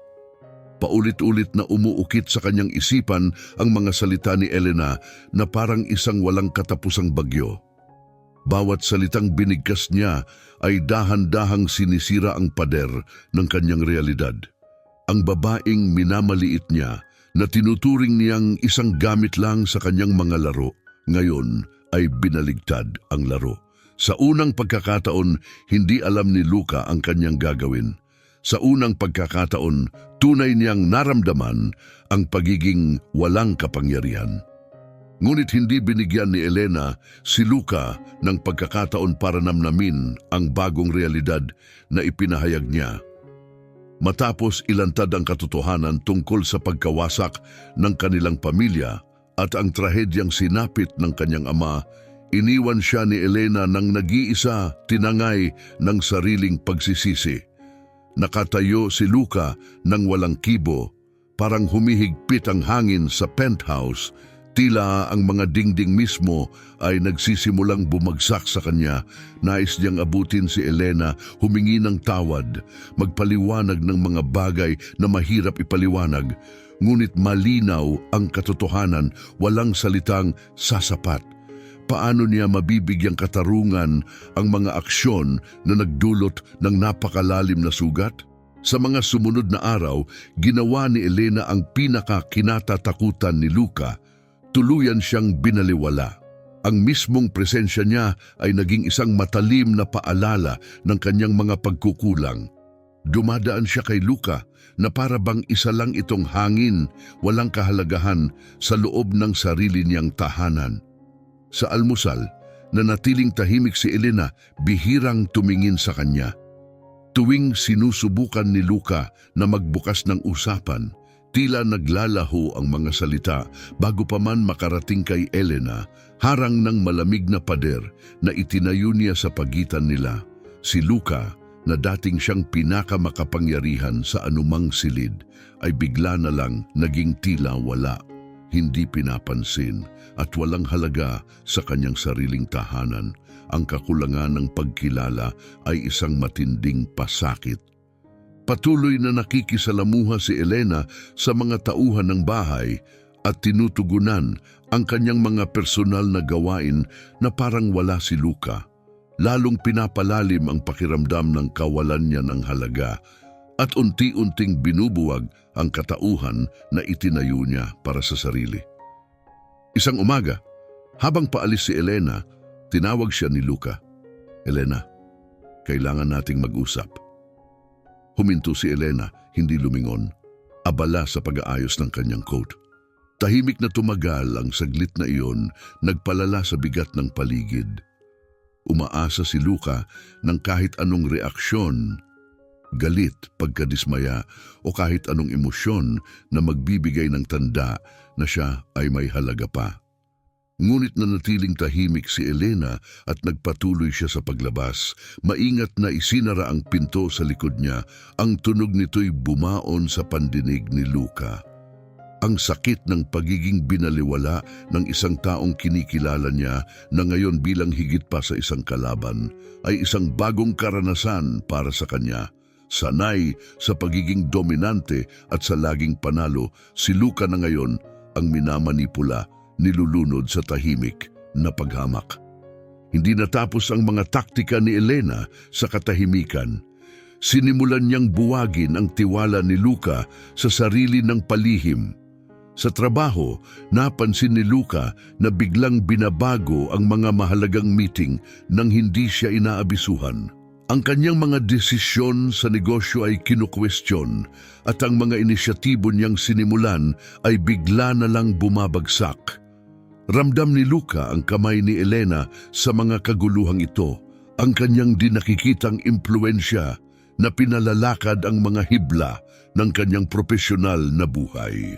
Paulit-ulit na umuukit sa kanyang isipan ang mga salita ni Elena na parang isang walang katapusang bagyo. Bawat salitang binigkas niya ay dahan-dahang sinisira ang pader ng kanyang realidad. Ang babaeng minamaliit niya na tinuturing niyang isang gamit lang sa kanyang mga laro, ngayon ay binaligtad ang laro. Sa unang pagkakataon, hindi alam ni Luca ang kanyang gagawin. Sa unang pagkakataon, tunay niyang naramdaman ang pagiging walang kapangyarihan. Ngunit hindi binigyan ni Elena si Luca ng pagkakataon para namnamin ang bagong realidad na ipinahayag niya. Matapos ilantad ang katotohanan tungkol sa pagkawasak ng kanilang pamilya at ang trahedyang sinapit ng kanyang ama, iniwan siya ni Elena ng nag-iisa, tinangay ng sariling pagsisisi. Nakatayo si Luca ng walang kibo, parang humihigpit ang hangin sa penthouse. Tila ang mga dingding mismo ay nagsisimulang bumagsak sa kanya. Nais niyang abutin si Elena, humingi ng tawad, magpaliwanag ng mga bagay na mahirap ipaliwanag. Ngunit malinaw ang katotohanan, walang salitang sasapat. Paano niya mabibigyang katarungan ang mga aksyon na nagdulot ng napakalalim na sugat? Sa mga sumunod na araw, ginawa ni Elena ang pinakakinatatakutan ni Luca. Tuluyan siyang binaliwala. Ang mismong presensya niya ay naging isang matalim na paalala ng kanyang mga pagkukulang. Dumadaan siya kay Luca na para bang isa lang itong hangin, walang kahalagahan sa loob ng sarili niyang tahanan. Sa almusal, nanatiling tahimik si Elena, bihirang tumingin sa kanya. Tuwing sinusubukan ni Luca na magbukas ng usapan, tila naglalaho ang mga salita bago pa man makarating kay Elena, harang ng malamig na pader na itinayo niya sa pagitan nila. Si Luca, na dating siyang pinakamakapangyarihan sa anumang silid, ay bigla na lang naging tila wala, hindi pinapansin at walang halaga sa kanyang sariling tahanan. Ang kakulangan ng pagkilala ay isang matinding pasakit. Patuloy na nakikisalamuha si Elena sa mga tauhan ng bahay at tinutugunan ang kanyang mga personal na gawain na parang wala si Luca. Lalong pinapalalim ang pakiramdam ng kawalan niya ng halaga at unti-unting binubuwag ang katauhan na itinayo niya para sa sarili. Isang umaga, habang paalis si Elena, tinawag siya ni Luca. "Elena, kailangan nating mag-usap." Huminto si Elena, hindi lumingon, abala sa pag-aayos ng kanyang coat. Tahimik na tumagal ang saglit na iyon, nagpalala sa bigat ng paligid. Umaasa si Luca ng kahit anong reaksyon, galit, pagkadismaya o kahit anong emosyon na magbibigay ng tanda na siya ay may halaga pa. Ngunit nanatiling tahimik si Elena at nagpatuloy siya sa paglabas. Maingat na isinara ang pinto sa likod niya. Ang tunog nito'y bumaon sa pandinig ni Luca. Ang sakit ng pagiging binaliwala ng isang taong kinikilala niya na ngayon bilang higit pa sa isang kalaban ay isang bagong karanasan para sa kanya. Sanay sa pagiging dominante at sa laging panalo, si Luca na ngayon ang minamanipula, nilulunod sa tahimik na paghamak. Hindi natapos ang mga taktika ni Elena sa katahimikan. Sinimulan niyang buwagin ang tiwala ni Luca sa sarili ng palihim. Sa trabaho, napansin ni Luca na biglang binabago ang mga mahalagang meeting nang hindi siya inaabisuhan. Ang kanyang mga desisyon sa negosyo ay kinukwestiyon at ang mga inisyatibo niyang sinimulan ay bigla na lang bumabagsak. Ramdam ni Luca ang kamay ni Elena sa mga kaguluhang ito, ang kanyang di nakikitang impluensya na pinalalakad ang mga hibla ng kanyang propesyonal na buhay.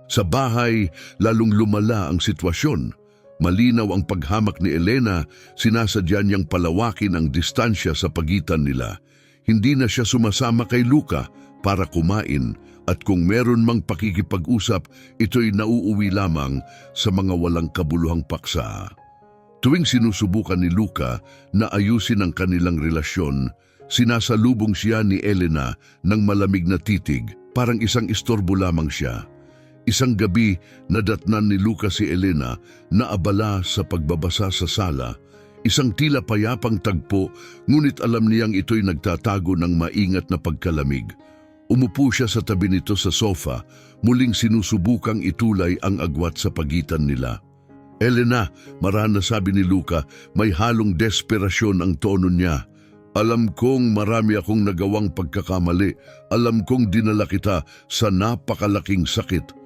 Sa bahay, lalong lumala ang sitwasyon. Malinaw ang paghamak ni Elena, sinasadya niyang palawakin ang distansya sa pagitan nila. Hindi na siya sumasama kay Luca para kumain at kung meron mang pakikipag-usap, ito'y nauuwi lamang sa mga walang kabuluhang paksa. Tuwing sinusubukan ni Luca na ayusin ang kanilang relasyon, sinasalubong siya ni Elena ng malamig na titig, parang isang istorbo lamang siya. Isang gabi, nadatnan ni Luca si Elena na abala sa pagbabasa sa sala. Isang tila payapang tagpo, ngunit alam niyang ito'y nagtatago ng maingat na pagkalamig. Umupo siya sa tabi nito sa sofa, muling sinusubukang itulay ang agwat sa pagitan nila. Elena, marana sabi ni Luca, may halong desperasyon ang tono niya. Alam kong marami akong nagawang pagkakamali. Alam kong dinala kita sa napakalaking sakit.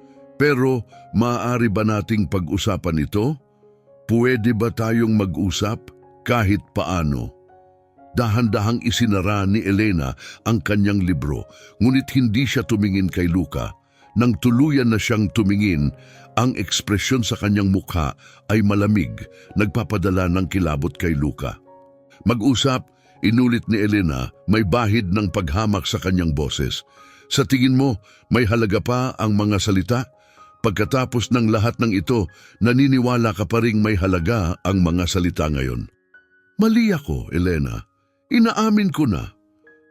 Pero maaari ba nating pag-usapan ito? Pwede ba tayong mag-usap kahit paano? Dahan-dahang isinara ni Elena ang kanyang libro, ngunit hindi siya tumingin kay Luca. Nang tuluyan na siyang tumingin, ang ekspresyon sa kanyang mukha ay malamig, nagpapadala ng kilabot kay Luca. Mag-usap, inulit ni Elena, may bahid ng paghamak sa kanyang boses. Sa tingin mo, may halaga pa ang mga salita? Pagkatapos ng lahat ng ito, naniniwala ka pa ring may halaga ang mga salita ngayon. Mali ako, Elena. Inaamin ko na.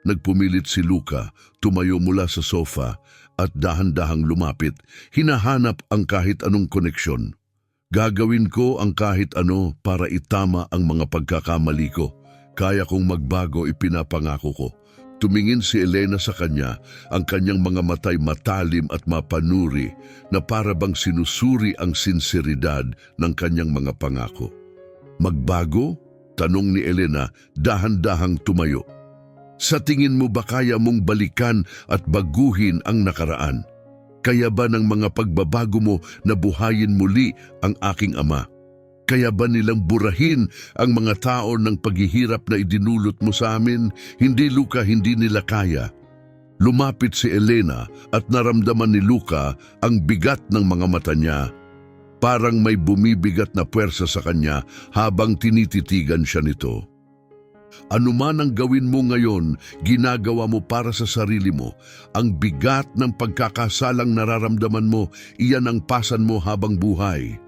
Nagpumilit si Luca, tumayo mula sa sofa at dahan-dahang lumapit, hinahanap ang kahit anong koneksyon. Gagawin ko ang kahit ano para itama ang mga pagkakamali ko. Kaya kong magbago, ipinapangako ko. Tumingin si Elena sa kanya, ang kanyang mga matay matalim at mapanuri na para bang sinusuri ang sinseridad ng kanyang mga pangako. Magbago? Tanong ni Elena, dahan-dahang tumayo. Sa tingin mo ba kaya mong balikan at baguhin ang nakaraan? Kaya ba ng mga pagbabago mo na buhayin muli ang aking ama? Kaya ba nilang burahin ang mga tao ng paghihirap na idinulot mo sa amin? Hindi, Luca, hindi nila kaya. Lumapit si Elena at naramdaman ni Luca ang bigat ng mga mata niya. Parang may bumibigat na puwersa sa kanya habang tinititigan siya nito. Ano man ang gawin mo ngayon, ginagawa mo para sa sarili mo. Ang bigat ng pagkakasalang nararamdaman mo, iyan ang pasan mo habang buhay.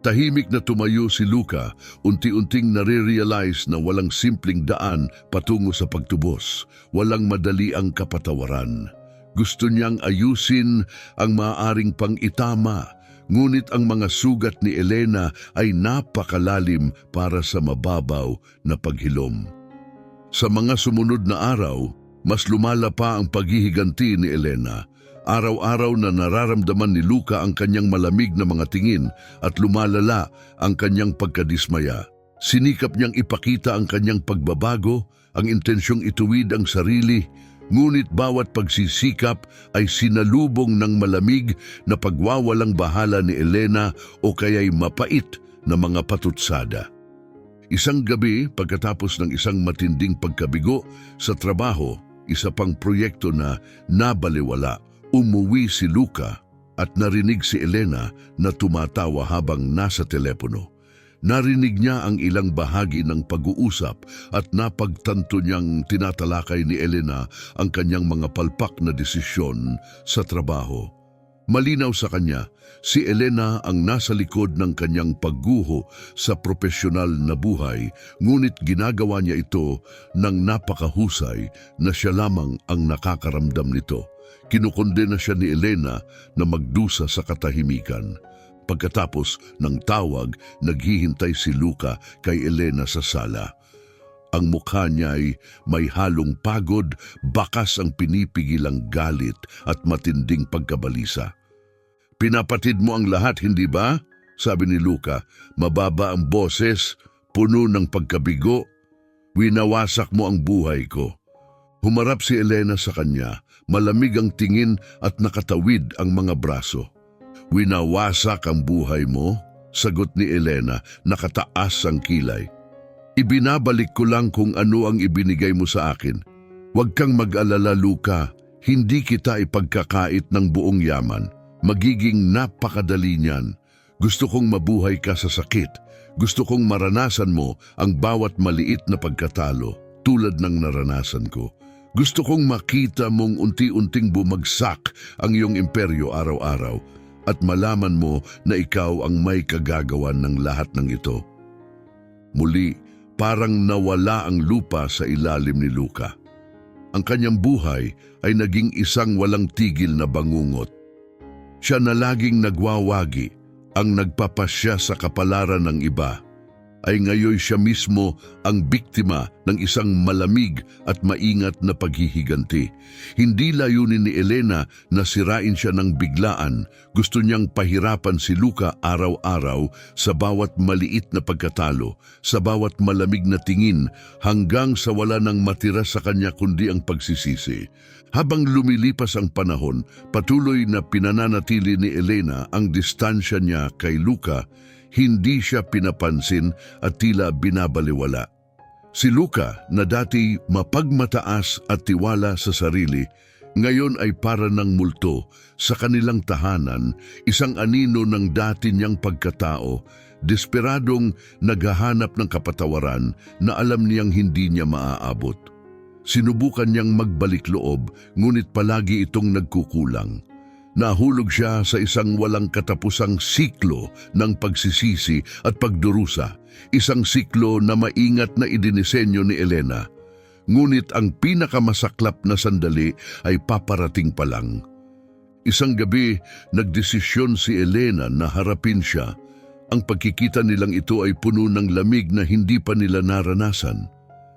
Tahimik na tumayo si Luca, unti-unting nare-realize na walang simpleng daan patungo sa pagtubos. Walang madali ang kapatawaran. Gusto niyang ayusin ang maaaring pang-itama, ngunit ang mga sugat ni Elena ay napakalalim para sa mababaw na paghilom. Sa mga sumunod na araw, mas lumala pa ang paghihiganti ni Elena. Araw-araw na nararamdaman ni Luca ang kanyang malamig na mga tingin at lumalala ang kanyang pagkadismaya. Sinikap niyang ipakita ang kanyang pagbabago, ang intensyong ituwid ang sarili, ngunit bawat pagsisikap ay sinalubong ng malamig na pagwawalang bahala ni Elena o kaya'y mapait na mga patutsada. Isang gabi, pagkatapos ng isang matinding pagkabigo sa trabaho, isa pang proyekto na nabaliwala. Umuwi si Luca at narinig si Elena na tumatawa habang nasa telepono. Narinig niya ang ilang bahagi ng pag-uusap at napagtanto niyang tinatalakay ni Elena ang kanyang mga palpak na desisyon sa trabaho. Malinaw sa kanya, si Elena ang nasa likod ng kanyang pagguho sa propesyonal na buhay, ngunit ginagawa niya ito ng napakahusay na siya lamang ang nakakaramdam nito. Kinukondena siya ni Elena na magdusa sa katahimikan. Pagkatapos ng tawag, naghihintay si Luca kay Elena sa sala. Ang mukha niya ay may halong pagod, bakas ang pinipigilang galit at matinding pagkabalisa. "Pinapatid mo ang lahat, hindi ba?" sabi ni Luca. Mababa ang boses, puno ng pagkabigo. "Winawasak mo ang buhay ko." Humarap si Elena sa kanya, malamig ang tingin at nakatawid ang mga braso. "Winawasak ang buhay mo?" sagot ni Elena, nakataas ang kilay. "Ibinabalik ko lang kung ano ang ibinigay mo sa akin. Huwag kang mag-alala, Luca. Hindi kita ipagkakait ng buong yaman. Magiging napakadali niyan. Gusto kong mabuhay ka sa sakit. Gusto kong maranasan mo ang bawat maliit na pagkatalo tulad ng naranasan ko. Gusto kong makita mong unti-unting bumagsak ang iyong imperyo araw-araw at malaman mo na ikaw ang may kagagawan ng lahat ng ito." Muli, parang nawala ang lupa sa ilalim ni Luca. Ang kanyang buhay ay naging isang walang tigil na bangungot. Siya na laging nagwawagi, ang nagpapasya sa kapalaran ng iba, ay ngayon siya mismo ang biktima ng isang malamig at maingat na paghihiganti. Hindi layunin ni Elena na sirain siya ng biglaan. Gusto niyang pahirapan si Luca araw-araw sa bawat maliit na pagkatalo, sa bawat malamig na tingin, hanggang sa wala nang matira sa kanya kundi ang pagsisisi. Habang lumilipas ang panahon, patuloy na pinananatili ni Elena ang distansya niya kay Luca. Hindi siya pinapansin at tila binabaliwala. Si Luca, na dati mapagmataas at tiwala sa sarili, ngayon ay para ng multo sa kanilang tahanan, isang anino ng dati niyang pagkatao, desperadong naghahanap ng kapatawaran na alam niyang hindi niya maaabot. Sinubukan niyang magbalik loob, ngunit palagi itong nagkukulang. Nahulog siya sa isang walang katapusang siklo ng pagsisisi at pagdurusa, isang siklo na maingat na idinisenyo ni Elena. Ngunit ang pinakamasaklap na sandali ay paparating pa lang. Isang gabi, nagdesisyon si Elena na harapin siya. Ang pagkikita nilang ito ay puno ng lamig na hindi pa nila naranasan.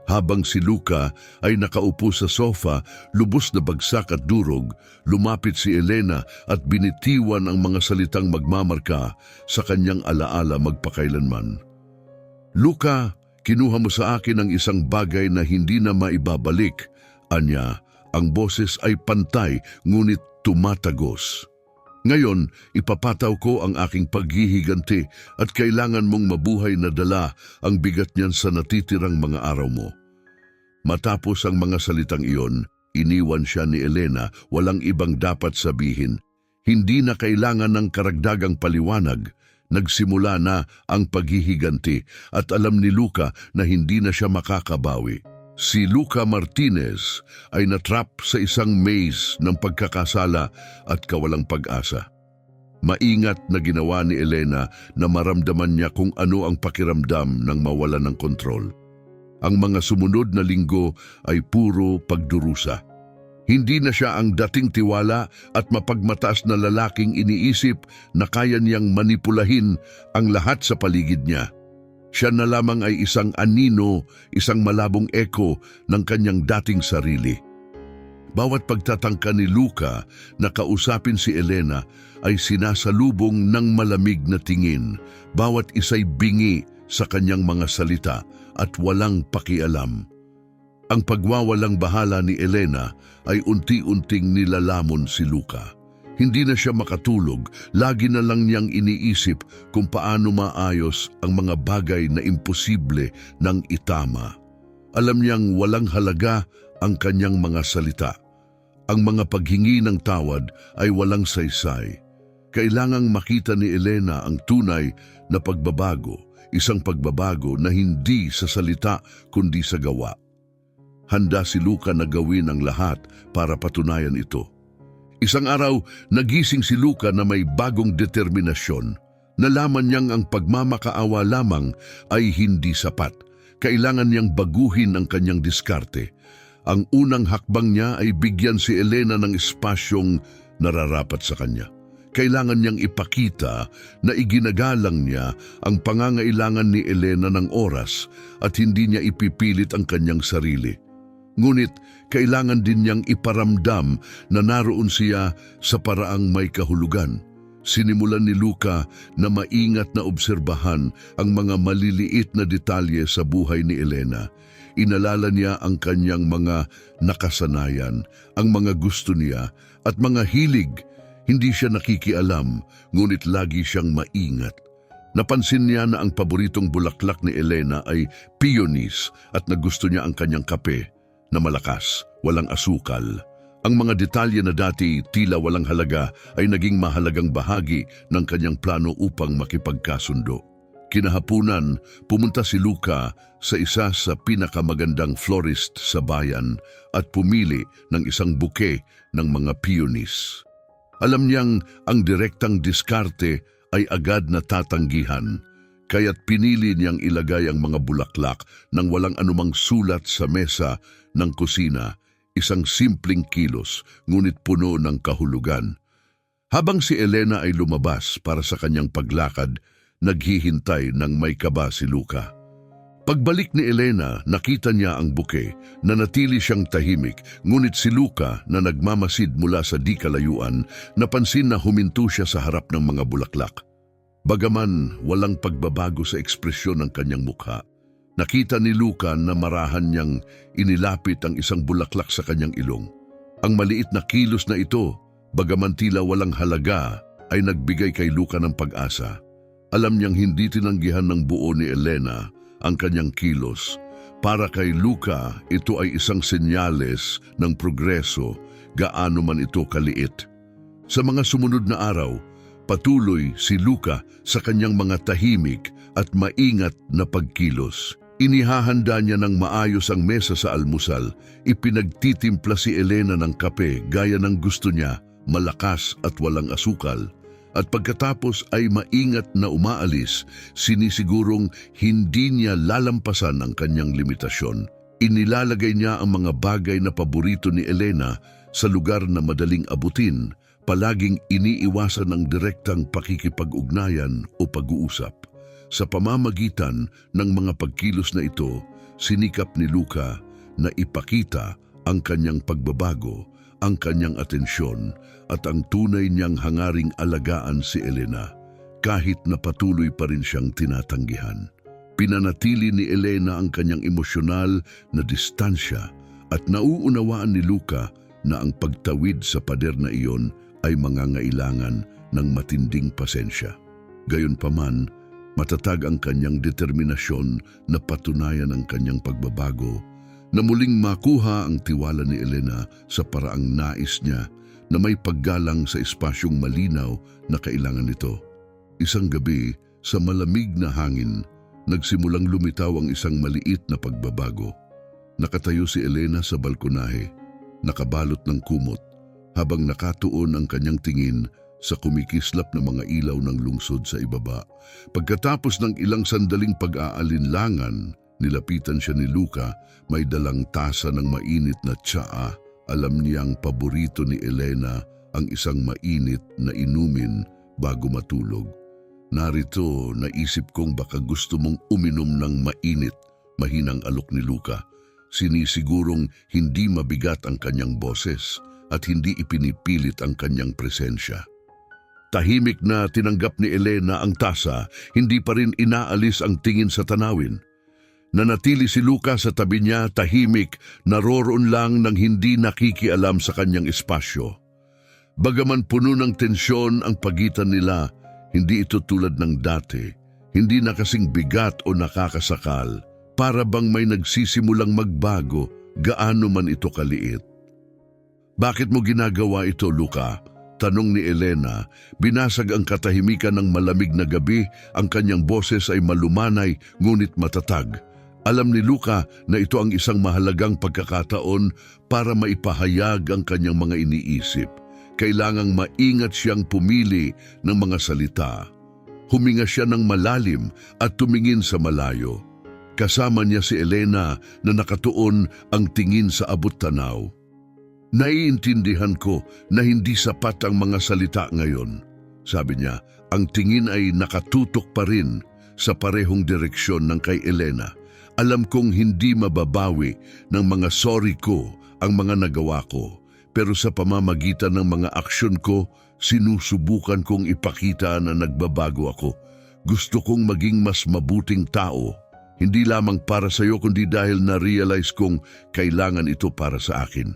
Habang si Luca ay nakaupo sa sofa, lubos na bagsak at durog, lumapit si Elena at binitiwan ang mga salitang magmamarka sa kanyang alaala magpakailanman. "Luca, kinuha mo sa akin ang isang bagay na hindi na maibabalik." Anya, ang boses ay pantay ngunit tumatagos. "Ngayon, ipapataw ko ang aking paghihiganti at kailangan mong mabuhay na dala ang bigat niyan sa natitirang mga araw mo." Matapos ang mga salitang iyon, iniwan siya ni Elena, walang ibang dapat sabihin. Hindi na kailangan ng karagdagang paliwanag. Nagsimula na ang paghihiganti at alam ni Luca na hindi na siya makakabawi. Si Luca Martinez ay natrap sa isang maze ng pagkakasala at kawalang pag-asa. Maingat na ginawa ni Elena na maramdaman niya kung ano ang pakiramdam ng mawala ng kontrol. Ang mga sumunod na linggo ay puro pagdurusa. Hindi na siya ang dating tiwala at mapagmataas na lalaking iniisip na kaya niyang manipulahin ang lahat sa paligid niya. Siya na lamang ay isang anino, isang malabong eko ng kanyang dating sarili. Bawat pagtatangka ni Luca na kausapin si Elena ay sinasalubong ng malamig na tingin. Bawat isa'y bingi sa kanyang mga salita at walang pakialam. Ang pagwawalang bahala ni Elena ay unti-unting nilalamon si Luca. Hindi na siya makatulog, lagi na lang niyang iniisip kung paano maayos ang mga bagay na imposible ng itama. Alam niyang walang halaga ang kanyang mga salita. Ang mga paghingi ng tawad ay walang saysay. Kailangang makita ni Elena ang tunay na pagbabago, isang pagbabago na hindi sa salita kundi sa gawa. Handa si Luca na gawin ang lahat para patunayan ito. Isang araw, nagising si Luca na may bagong determinasyon. Nalaman niyang ang pagmamakaawa lamang ay hindi sapat. Kailangan niyang baguhin ang kanyang diskarte. Ang unang hakbang niya ay bigyan si Elena ng espasyong nararapat sa kanya. Kailangan niyang ipakita na iginagalang niya ang pangangailangan ni Elena ng oras at hindi niya ipipilit ang kanyang sarili. Ngunit kailangan din niyang iparamdam na naroon siya sa paraang may kahulugan. Sinimulan ni Luca na maingat na obserbahan ang mga maliliit na detalye sa buhay ni Elena. Inalala niya ang kanyang mga nakasanayan, ang mga gusto niya at mga hilig. Hindi siya nakikialam, ngunit lagi siyang maingat. Napansin niya na ang paboritong bulaklak ni Elena ay peonies at nagusto niya ang kanyang kape na malakas, walang asukal. Ang mga detalye na dati tila walang halaga ay naging mahalagang bahagi ng kanyang plano upang makipagkasundo. Kinahapunan, pumunta si Luca sa isa sa pinakamagandang florist sa bayan at pumili ng isang bouquet ng mga peonies. Alam niyang ang direktang diskarte ay agad na tatanggihan, kaya't pinili niyang ilagay ang mga bulaklak nang walang anumang sulat sa mesa ng kusina, isang simpleng kilos ngunit puno ng kahulugan. Habang si Elena ay lumabas para sa kanyang paglakad, naghihintay ng may kaba si Luca. Pagbalik ni Elena, nakita niya ang bouquet na natili siyang tahimik, ngunit si Luca na nagmamasid mula sa di kalayuan, napansin na huminto siya sa harap ng mga bulaklak. Bagaman walang pagbabago sa ekspresyon ng kanyang mukha, nakita ni Luca na marahan niyang inilapit ang isang bulaklak sa kanyang ilong. Ang maliit na kilos na ito, bagaman tila walang halaga, ay nagbigay kay Luca ng pag-asa. Alam niyang hindi tinanggihan ng buo ni Elena ang kanyang kilos. Para kay Luca, ito ay isang senyales ng progreso, gaano man ito kaliit. Sa mga sumunod na araw, patuloy si Luca sa kanyang mga tahimik at maingat na pagkilos. Inihahanda niya ng maayos ang mesa sa almusal. Ipinagtitimpla si Elena ng kape gaya ng gusto niya, malakas at walang asukal. At pagkatapos ay maingat na umaalis, sinisigurong hindi niya lalampasan ang kanyang limitasyon. Inilalagay niya ang mga bagay na paborito ni Elena sa lugar na madaling abutin, palaging iniiwasan ang direktang pakikipag-ugnayan o pag-uusap. Sa pamamagitan ng mga pagkilos na ito, sinikap ni Luca na ipakita ang kanyang pagbabago, ang kanyang atensyon at ang tunay niyang hangaring alagaan si Elena, kahit na patuloy pa rin siyang tinatanggihan. Pinanatili ni Elena ang kanyang emosyonal na distansya at nauunawaan ni Luca na ang pagtawid sa pader na iyon ay mangangailangan ng matinding pasensya. Gayunpaman, matatag ang kanyang determinasyon na patunayan ang kanyang pagbabago, na muling makuha ang tiwala ni Elena sa paraang nais niya na may paggalang sa espasyong malinaw na kailangan nito. Isang gabi, sa malamig na hangin, nagsimulang lumitaw ang isang maliit na pagbabago. Nakatayo si Elena sa balkonahe, nakabalot ng kumot, habang nakatuon ang kanyang tingin sa kumikislap na mga ilaw ng lungsod sa ibaba. Pagkatapos ng ilang sandaling pag-aalinlangan, nilapitan siya ni Luca, may dalang tasa ng mainit na tsaa. Alam niyang paborito ni Elena ang isang mainit na inumin bago matulog. Narito, naisip kong baka gusto mong uminom ng mainit, mahinang alok ni Luca. Sinisigurong hindi mabigat ang kanyang boses at hindi ipinipilit ang kanyang presensya. Tahimik na tinanggap ni Elena ang tasa, hindi pa rin inaalis ang tingin sa tanawin. Nanatili si Luca sa tabi niya, tahimik, naroroon lang nang hindi nakikialam sa kanyang espasyo. Bagaman puno ng tensyon ang pagitan nila, hindi ito tulad ng dati, hindi na kasing bigat o nakakasakal. Para bang may nagsisimulang magbago, gaano man ito kaliit. Bakit mo ginagawa ito, Luka? Tanong ni Elena. Binasag ang katahimikan ng malamig na gabi, ang kanyang boses ay malumanay ngunit matatag. Alam ni Luka na ito ang isang mahalagang pagkakataon para maipahayag ang kanyang mga iniisip. Kailangang maingat siyang pumili ng mga salita. Huminga siya ng malalim at tumingin sa malayo. Kasama niya si Elena na nakatuon ang tingin sa abot-tanaw. Naiintindihan ko na hindi sapat ang mga salita ngayon. Sabi niya, ang tingin ay nakatutok pa rin sa parehong direksyon ng kay Elena. Alam kong hindi mababawi ng mga sorry ko ang mga nagawa ko. Pero sa pamamagitan ng mga aksyon ko, sinusubukan kong ipakita na nagbabago ako. Gusto kong maging mas mabuting tao. Hindi lamang para sa iyo kundi dahil na-realize kong kailangan ito para sa akin.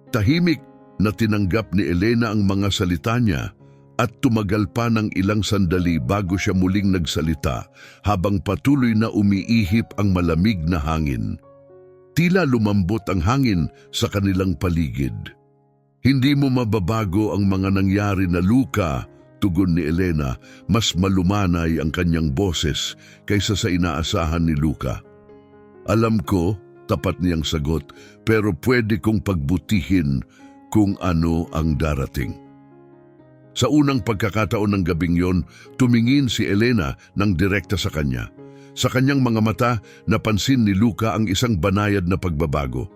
Tahimik na tinanggap ni Elena ang mga salita niya at tumagal pa ng ilang sandali bago siya muling nagsalita habang patuloy na umiihip ang malamig na hangin. Tila lumambot ang hangin sa kanilang paligid. Hindi mo mababago ang mga nangyari na, Luka, tugon ni Elena. Mas malumanay ang kanyang boses kaysa sa inaasahan ni Luka. Alam ko, tapat niyang sagot, pero pwede kong pagbutihin kung ano ang darating. Sa unang pagkakataon ng gabing yon, tumingin si Elena ng direkta sa kanya. Sa kanyang mga mata, napansin ni Luka ang isang banayad na pagbabago.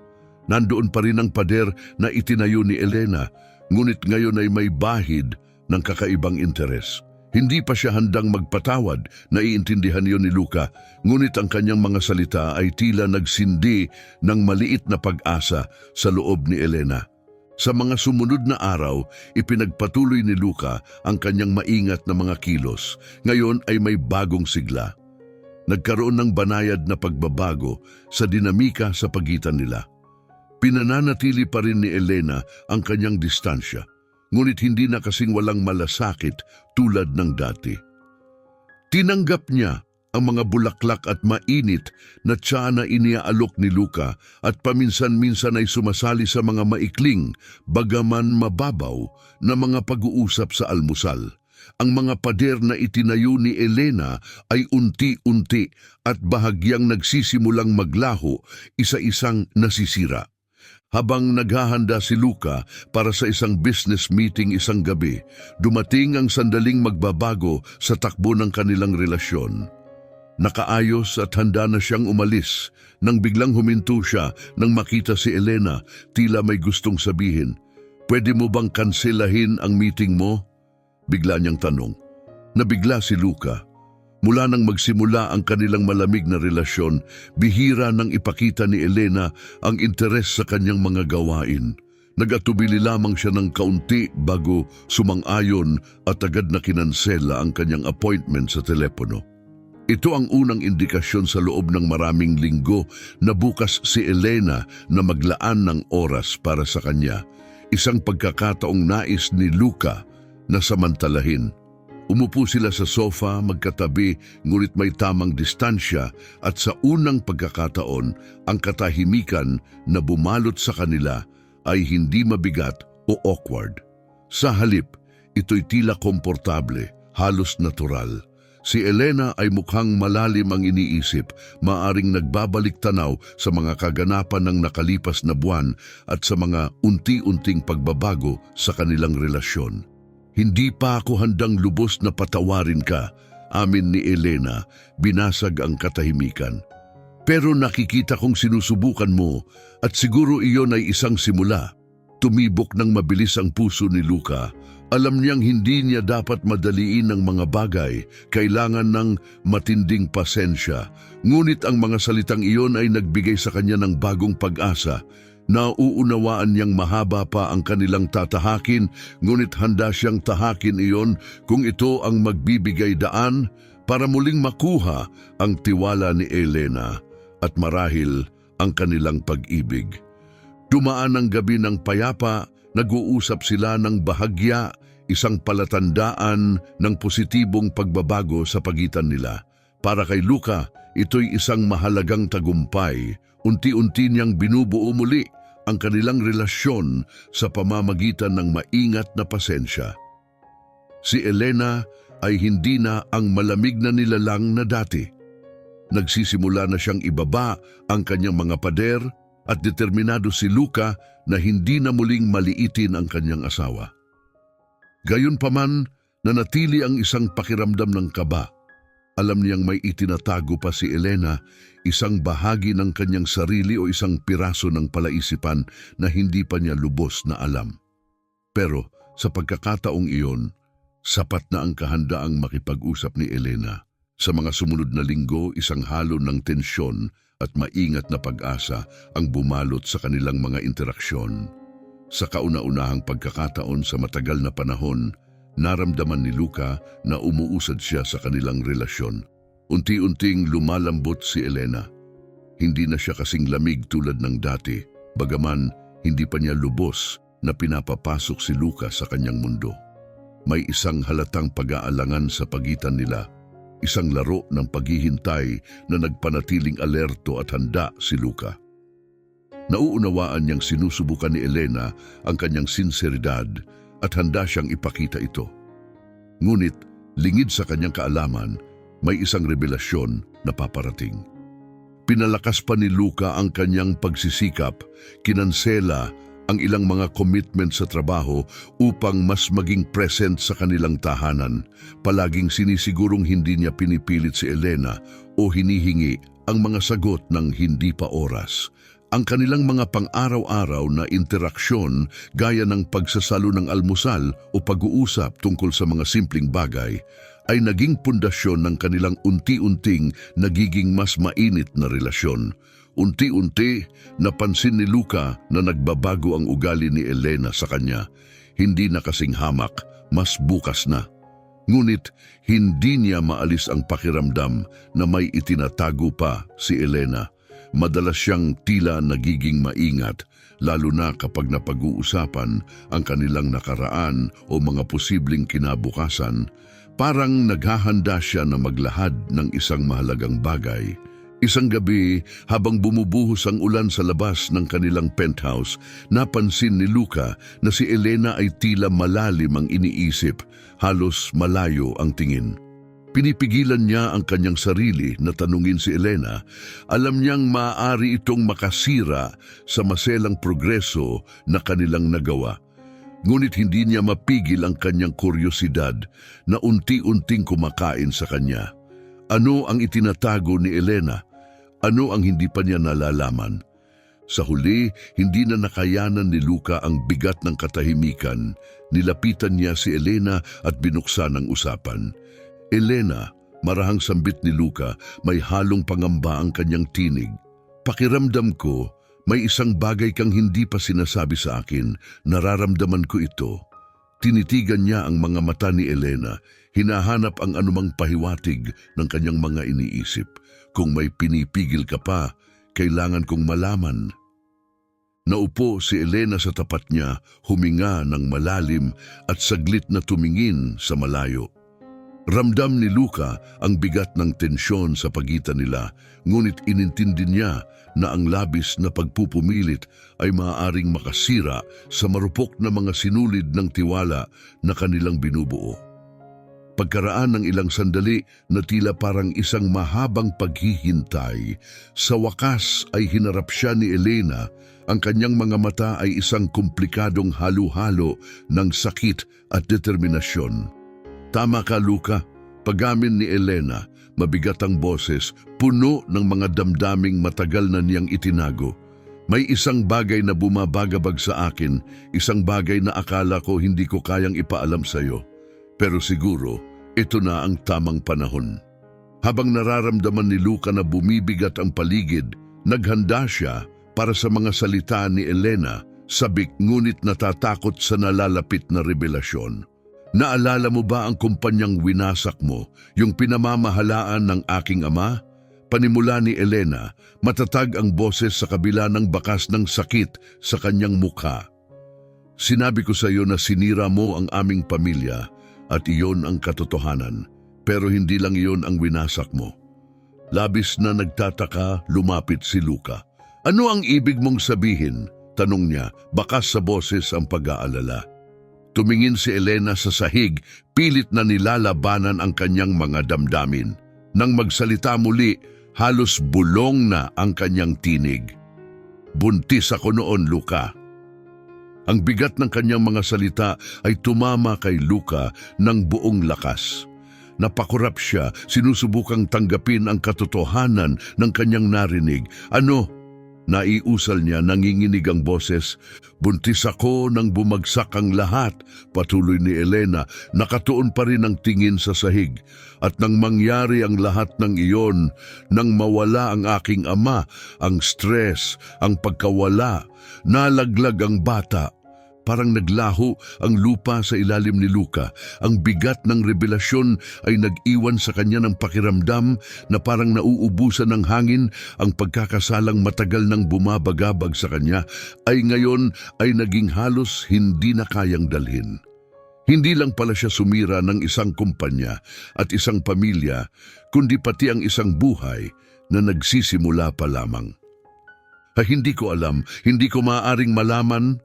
Nandoon pa rin ang pader na itinayo ni Elena, ngunit ngayon ay may bahid ng kakaibang interes. Hindi pa siya handang magpatawad, naiintindihan yon ni Luka, ngunit ang kanyang mga salita ay tila nagsindi ng maliit na pag-asa sa loob ni Elena. Sa mga sumunod na araw, ipinagpatuloy ni Luka ang kanyang maingat na mga kilos. Ngayon ay may bagong sigla. Nagkaroon ng banayad na pagbabago sa dinamika sa pagitan nila. Pinananatili pa rin ni Elena ang kanyang distansya, ngunit hindi na kasing walang malasakit tulad ng dati. Tinanggap niya ang mga bulaklak at mainit na tsa na iniaalok ni Luka at paminsan-minsan ay sumasali sa mga maikling, bagaman mababaw, na mga pag-uusap sa almusal. Ang mga pader na itinayo ni Elena ay unti-unti at bahagyang nagsisimulang maglaho, isa-isang nasisira. Habang naghahanda si Luka para sa isang business meeting isang gabi, dumating ang sandaling magbabago sa takbo ng kanilang relasyon. Nakaayos at handa na siyang umalis nang biglang huminto siya nang makita si Elena, tila may gustong sabihin. Pwede mo bang kanselahin ang meeting mo? Bigla niyang tanong. Nabigla si Luka. Mula nang magsimula ang kanilang malamig na relasyon, bihira nang ipakita ni Elena ang interes sa kanyang mga gawain. Nag-atubili lamang siya ng kaunti bago sumang-ayon at agad na kinansela ang kanyang appointment sa telepono. Ito ang unang indikasyon sa loob ng maraming linggo na bukas si Elena na maglaan ng oras para sa kanya. Isang pagkakataong nais ni Luka na samantalahin. Umupo sila sa sofa magkatabi ngunit may tamang distansya at sa unang pagkakataon ang katahimikan na bumalot sa kanila ay hindi mabigat o awkward. Sa halip, ito'y tila komportable, halos natural. Si Elena ay mukhang malalim ang iniisip, maaring nagbabalik tanaw sa mga kaganapan ng nakalipas na buwan at sa mga unti-unting pagbabago sa kanilang relasyon. Hindi pa ako handang lubos na patawarin ka, amin ni Elena, binasag ang katahimikan. Pero nakikita kong sinusubukan mo at siguro iyon ay isang simula. Tumibok ng mabilis ang puso ni Luka. Alam niyang hindi niya dapat madaliin ang mga bagay, kailangan ng matinding pasensya. Ngunit ang mga salitang iyon ay nagbigay sa kanya ng bagong pag-asa. Nauunawaan niyang mahaba pa ang kanilang tatahakin, ngunit handa siyang tahakin iyon kung ito ang magbibigay daan para muling makuha ang tiwala ni Elena at marahil ang kanilang pag-ibig. Dumaan ang gabi ng payapa, nag-uusap sila ng bahagya, isang palatandaan ng positibong pagbabago sa pagitan nila. Para kay Luka, ito'y isang mahalagang tagumpay Unti-unti niyang binubuo muli ang kanilang relasyon sa pamamagitan ng maingat na pasensya. Si Elena ay hindi na ang malamig na nilalang na dati. Nagsisimula na siyang ibaba ang kanyang mga pader at determinado si Luca na hindi na muling maliitin ang kanyang asawa. Gayunpaman, nanatili ang isang pakiramdam ng kaba. Alam niyang may itinatago pa si Elena, isang bahagi ng kanyang sarili o isang piraso ng palaisipan na hindi pa niya lubos na alam. Pero sa pagkakataong iyon, sapat na ang kahandaang makipag-usap ni Elena. Sa mga sumunod na linggo, isang halo ng tensyon at maingat na pag-asa ang bumalot sa kanilang mga interaksyon. Sa kauna-unahang pagkakataon sa matagal na panahon, naramdaman ni Luca na umuusad siya sa kanilang relasyon. Unti-unting lumalambot si Elena. Hindi na siya kasing lamig tulad ng dati, bagaman hindi pa niya lubos na pinapapasok si Luca sa kanyang mundo. May isang halatang pag-aalangan sa pagitan nila, isang laro ng paghihintay na nagpanatiling alerto at handa si Luca. Nauunawaan niyang sinusubukan ni Elena ang kanyang sinseridad at handa siyang ipakita ito. Ngunit, lingid sa kanyang kaalaman, may isang revelasyon na paparating. Pinalakas pa ni Luca ang kanyang pagsisikap, kinansela ang ilang mga commitment sa trabaho upang mas maging present sa kanilang tahanan. Palaging sinisigurong hindi niya pinipilit si Elena o hinihingi ang mga sagot ng hindi pa oras. Ang kanilang mga pang-araw-araw na interaksyon gaya ng pagsasalo ng almusal o pag-uusap tungkol sa mga simpleng bagay ay naging pundasyon ng kanilang unti-unting nagiging mas mainit na relasyon. Unti-unti, napansin ni Luca na nagbabago ang ugali ni Elena sa kanya. Hindi na kasing hamak, mas bukas na. Ngunit hindi niya maalis ang pakiramdam na may itinatago pa si Elena. Madalas siyang tila nagiging maingat, lalo na kapag napag-uusapan ang kanilang nakaraan o mga posibleng kinabukasan. Parang naghahanda siya na maglahad ng isang mahalagang bagay. Isang gabi, habang bumubuhos ang ulan sa labas ng kanilang penthouse, napansin ni Luca na si Elena ay tila malalim ang iniisip, halos malayo ang tingin. Pinipigilan niya ang kanyang sarili na tanungin si Elena. Alam niyang maaari itong makasira sa maselang progreso na kanilang nagawa. Ngunit hindi niya mapigil ang kanyang kuryosidad na unti-unting kumakain sa kanya. Ano ang itinatago ni Elena? Ano ang hindi pa niya nalalaman? Sa huli, hindi na nakayanan ni Luca ang bigat ng katahimikan. Nilapitan niya si Elena at binuksan ang usapan. Elena, marahang sambit ni Luca, may halong pangamba ang kanyang tinig. Pakiramdam ko, may isang bagay kang hindi pa sinasabi sa akin, nararamdaman ko ito. Tinitigan niya ang mga mata ni Elena, hinahanap ang anumang pahiwatig ng kanyang mga iniisip. Kung may pinipigil ka pa, kailangan kong malaman. Naupo si Elena sa tapat niya, huminga ng malalim at saglit na tumingin sa malayo. Ramdam ni Luca ang bigat ng tensyon sa pagitan nila, ngunit inintindi niya na ang labis na pagpupumilit ay maaaring makasira sa marupok na mga sinulid ng tiwala na kanilang binubuo. Pagkaraan ng ilang sandali na tila parang isang mahabang paghihintay, sa wakas ay hinarap siya ni Elena. Ang kanyang mga mata ay isang komplikadong halo-halo ng sakit at determinasyon. Tama ka, Luca. Pagamin ni Elena, mabigat ang boses, puno ng mga damdaming matagal na niyang itinago. May isang bagay na bumabagabag sa akin, isang bagay na akala ko hindi ko kayang ipaalam sa iyo. Pero siguro, ito na ang tamang panahon. Habang nararamdaman ni Luca na bumibigat ang paligid, naghanda siya para sa mga salita ni Elena, sabik ngunit natatakot sa nalalapit na revelasyon. Naalala mo ba ang kumpanyang winasak mo, yung pinamamahalaan ng aking ama? Panimula ni Elena, matatag ang boses sa kabila ng bakas ng sakit sa kanyang mukha. Sinabi ko sa iyo na sinira mo ang aming pamilya at iyon ang katotohanan, pero hindi lang iyon ang winasak mo. Labis na nagtataka, lumapit si Luca. Ano ang ibig mong sabihin? Tanong niya, bakas sa boses ang pag-aalala. Tumingin si Elena sa sahig, pilit na nilalabanan ang kanyang mga damdamin. Nang magsalita muli, halos bulong na ang kanyang tinig. Buntis ako noon, Luka. Ang bigat ng kanyang mga salita ay tumama kay Luka ng buong lakas. Napakurap siya, sinusubukang tanggapin ang katotohanan ng kanyang narinig. Ano? Naiusal niya, nanginginig ang boses. Buntis ako nang bumagsak ang lahat. Patuloy ni Elena, nakatuon pa rin ang tingin sa sahig. At nang mangyari ang lahat ng iyon, nang mawala ang aking ama, ang stress, ang pagkawala, nalaglag ang bata. Parang naglaho ang lupa sa ilalim ni Luka. Ang bigat ng revelasyon ay nag-iwan sa kanya ng pakiramdam na parang nauubusan ng hangin. Ang pagkakasalang matagal nang bumabagabag sa kanya ay ngayon ay naging halos hindi na kayang dalhin. Hindi lang pala siya sumira ng isang kumpanya at isang pamilya, kundi pati ang isang buhay na nagsisimula pa lamang. Hindi ko alam, hindi ko maaaring malaman,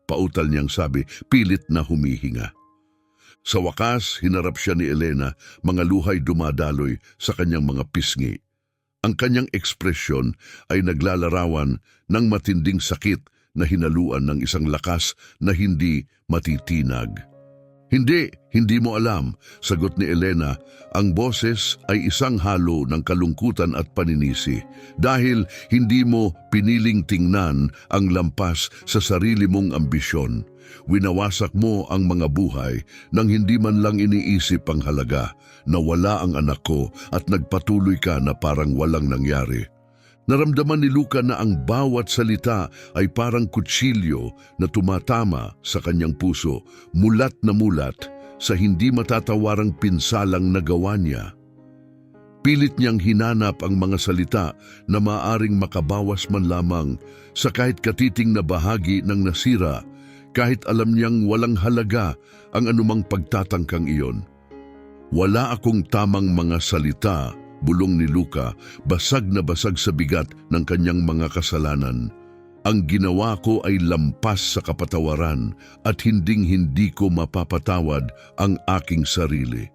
pautal niyang sabi, pilit na humihinga. Sa wakas, hinarap siya ni Elena, mga luhay dumadaloy sa kanyang mga pisngi. Ang kanyang ekspresyon ay naglalarawan ng matinding sakit na hinaluan ng isang lakas na hindi matitinag. Hindi mo alam, sagot ni Elena. Ang boses ay isang halo ng kalungkutan at paninisi dahil hindi mo piniling tingnan ang lampas sa sarili mong ambisyon. Winawasak mo ang mga buhay nang hindi man lang iniisip ang halaga. Nawala ang anak ko at nagpatuloy ka na parang walang nangyari. Naramdaman ni Luka na ang bawat salita ay parang kutsilyo na tumatama sa kanyang puso, mulat na mulat sa hindi matatawarang pinsalang nagawa niya. Pilit niyang hinanap ang mga salita na maaring makabawas man lamang sa kahit katiting na bahagi ng nasira, kahit alam niyang walang halaga ang anumang pagtatangkang iyon. Wala akong tamang mga salita, bulong ni Luka, basag na basag sa bigat ng kanyang mga kasalanan. Ang ginawa ko ay lampas sa kapatawaran at hinding-hindi ko mapapatawad ang aking sarili.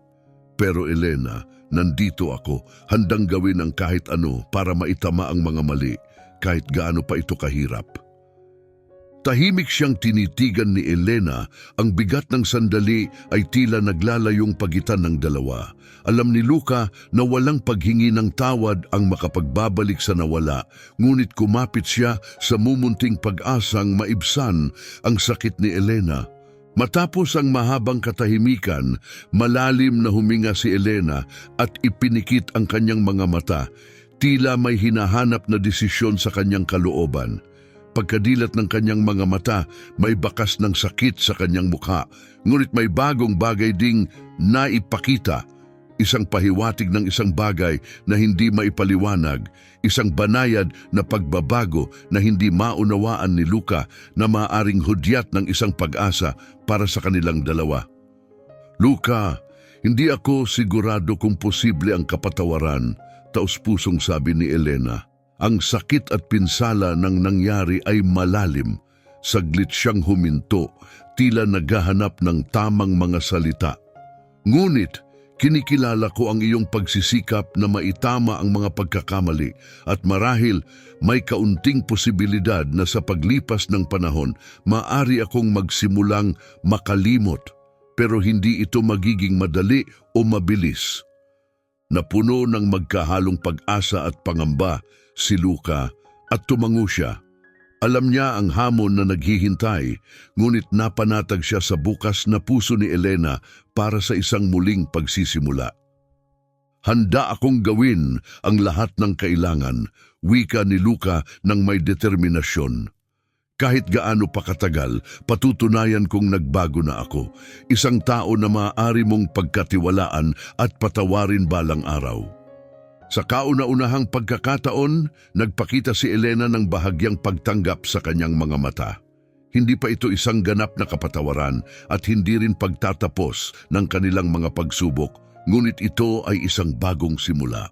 Pero Elena, nandito ako, handang gawin ang kahit ano para maitama ang mga mali, kahit gaano pa ito kahirap. Tahimik siyang tinitigan ni Elena, ang bigat ng sandali ay tila naglalayong pagitan ng dalawa. Alam ni Luka na walang paghingi ng tawad ang makapagbabalik sa nawala, ngunit kumapit siya sa mumunting pag-asang maibsan ang sakit ni Elena. Matapos ang mahabang katahimikan, malalim na huminga si Elena at ipinikit ang kanyang mga mata, tila may hinahanap na desisyon sa kanyang kalooban. Pagkadilat ng kanyang mga mata, may bakas ng sakit sa kanyang mukha, ngunit may bagong bagay ding naipakita, isang pahiwatig ng isang bagay na hindi maipaliwanag, isang banayad na pagbabago na hindi maunawaan ni Luka na maaring hudyat ng isang pag-asa para sa kanilang dalawa. Luka, hindi ako sigurado kung posible ang kapatawaran, taos-pusong sabi ni Elena. Ang sakit at pinsala ng nangyari ay malalim. Saglit siyang huminto, tila naghahanap ng tamang mga salita. Ngunit, kinikilala ko ang iyong pagsisikap na maitama ang mga pagkakamali at marahil may kaunting posibilidad na sa paglipas ng panahon, maaari akong magsimulang makalimot, pero hindi ito magiging madali o mabilis. Napuno ng magkahalong pag-asa at pangamba si Luka at tumango siya. Alam niya ang hamon na naghihintay, ngunit napanatag siya sa bukas na puso ni Elena para sa isang muling pagsisimula. Handa akong gawin ang lahat ng kailangan, wika ni Luka ng may determinasyon. Kahit gaano pa katagal, patutunayan kong nagbago na ako, isang tao na maaari mong pagkatiwalaan at patawarin balang araw. Sa kauna-unahang pagkakataon, nagpakita si Elena ng bahagyang pagtanggap sa kanyang mga mata. Hindi pa ito isang ganap na kapatawaran at hindi rin pagtatapos ng kanilang mga pagsubok, ngunit ito ay isang bagong simula.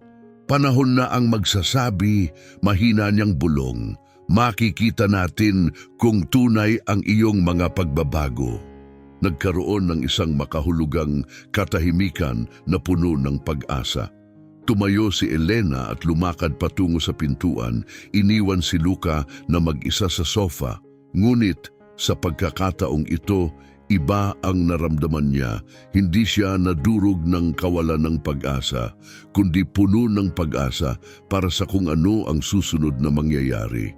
Panahon na ang magsasabi, mahina niyang bulong. Makikita natin kung tunay ang iyong mga pagbabago. Nagkaroon ng isang makahulugang katahimikan na puno ng pag-asa. Tumayo si Elena at lumakad patungo sa pintuan. Iniwan si Luca na mag-isa sa sofa. Ngunit sa pagkakataong ito, iba ang naramdaman niya. Hindi siya nadurog ng kawalan ng pag-asa, kundi puno ng pag-asa para sa kung ano ang susunod na mangyayari.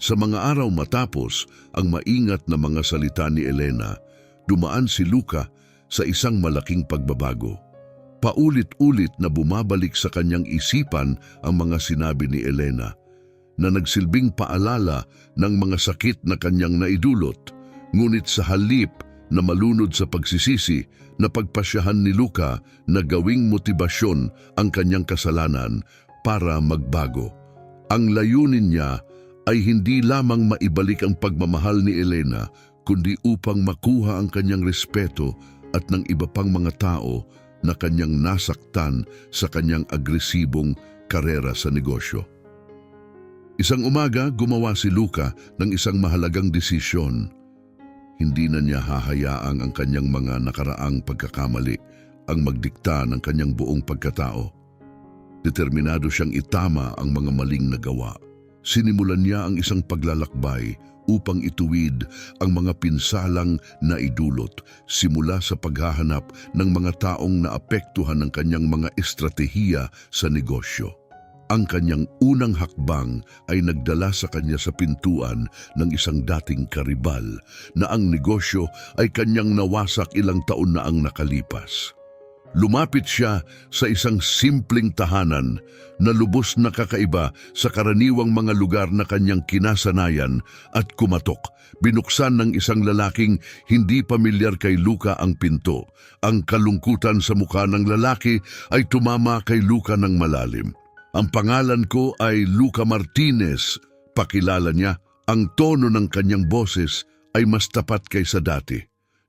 Sa mga araw matapos ang maingat na mga salita ni Elena, dumaan si Luca sa isang malaking pagbabago. Paulit-ulit na bumabalik sa kanyang isipan ang mga sinabi ni Elena, na nagsilbing paalala ng mga sakit na kanyang naidulot. Ngunit sa halip na malunod sa pagsisisi, napagpasyahan ni Luca na gawing motibasyon ang kanyang kasalanan para magbago. Ang layunin niya ay hindi lamang maibalik ang pagmamahal ni Elena, kundi upang makuha ang kanyang respeto at ng iba pang mga tao na kanyang nasaktan sa kanyang agresibong karera sa negosyo. Isang umaga, gumawa si Luca ng isang mahalagang desisyon. Hindi na niya hahayaang ang kanyang mga nakaraang pagkakamali ang magdikta ng kanyang buong pagkatao. Determinado siyang itama ang mga maling nagawa. Sinimulan niya ang isang paglalakbay upang ituwid ang mga pinsalang naidulot simula sa paghahanap ng mga taong naapektuhan ng kanyang mga estratehiya sa negosyo. Ang kanyang unang hakbang ay nagdala sa kanya sa pintuan ng isang dating karibal na ang negosyo ay kanyang nawasak ilang taon na ang nakalipas. Lumapit siya sa isang simpleng tahanan na lubos na kakaiba sa karaniwang mga lugar na kanyang kinasanayan at kumatok. Binuksan ng isang lalaking hindi pamilyar kay Luca ang pinto. Ang kalungkutan sa mukha ng lalaki ay tumama kay Luca ng malalim. Ang pangalan ko ay Luca Martinez. Pakilala niya. Ang tono ng kanyang boses ay mas tapat kaysa dati.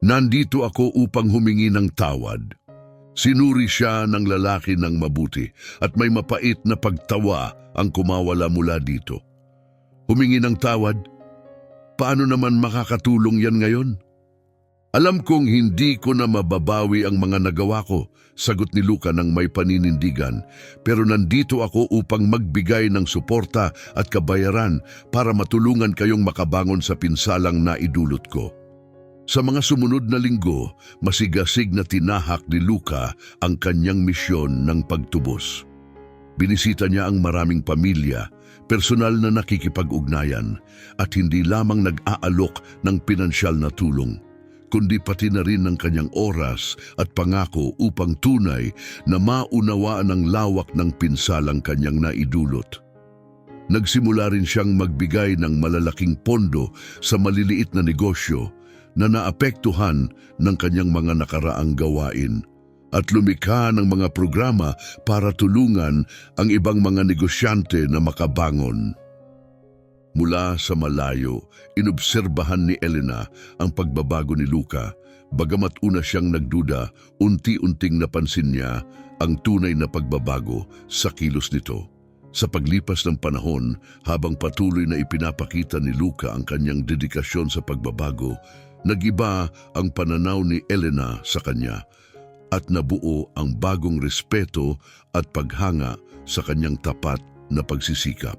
Nandito ako upang humingi ng tawad. Sinuri siya ng lalaki ng mabuti at may mapait na pagtawa ang kumawala mula dito. Humingi ng tawad? Paano naman makakatulong yan ngayon? Alam kong hindi ko na mababawi ang mga nagawa ko, sagot ni Luca ng may paninindigan, pero nandito ako upang magbigay ng suporta at kabayaran para matulungan kayong makabangon sa pinsalang naidulot ko. Sa mga sumunod na linggo, masigasig na tinahak ni Luca ang kanyang misyon ng pagtubos. Binisita niya ang maraming pamilya, personal na nakikipag-ugnayan, at hindi lamang nag-aalok ng pinansyal na tulong, kundi pati na rin ng kanyang oras at pangako upang tunay na maunawaan ang lawak ng pinsalang kanyang naidulot. Nagsimula rin siyang magbigay ng malalaking pondo sa maliliit na negosyo na naapektuhan ng kanyang mga nakaraang gawain at lumikha ng mga programa para tulungan ang ibang mga negosyante na makabangon. Mula sa malayo, inobserbahan ni Elena ang pagbabago ni Luca. Bagamat una siyang nagduda, unti-unting napansin niya ang tunay na pagbabago sa kilos nito. Sa paglipas ng panahon, habang patuloy na ipinapakita ni Luca ang kanyang dedikasyon sa pagbabago, nagiba ang pananaw ni Elena sa kanya at nabuo ang bagong respeto at paghanga sa kanyang tapat na pagsisikap.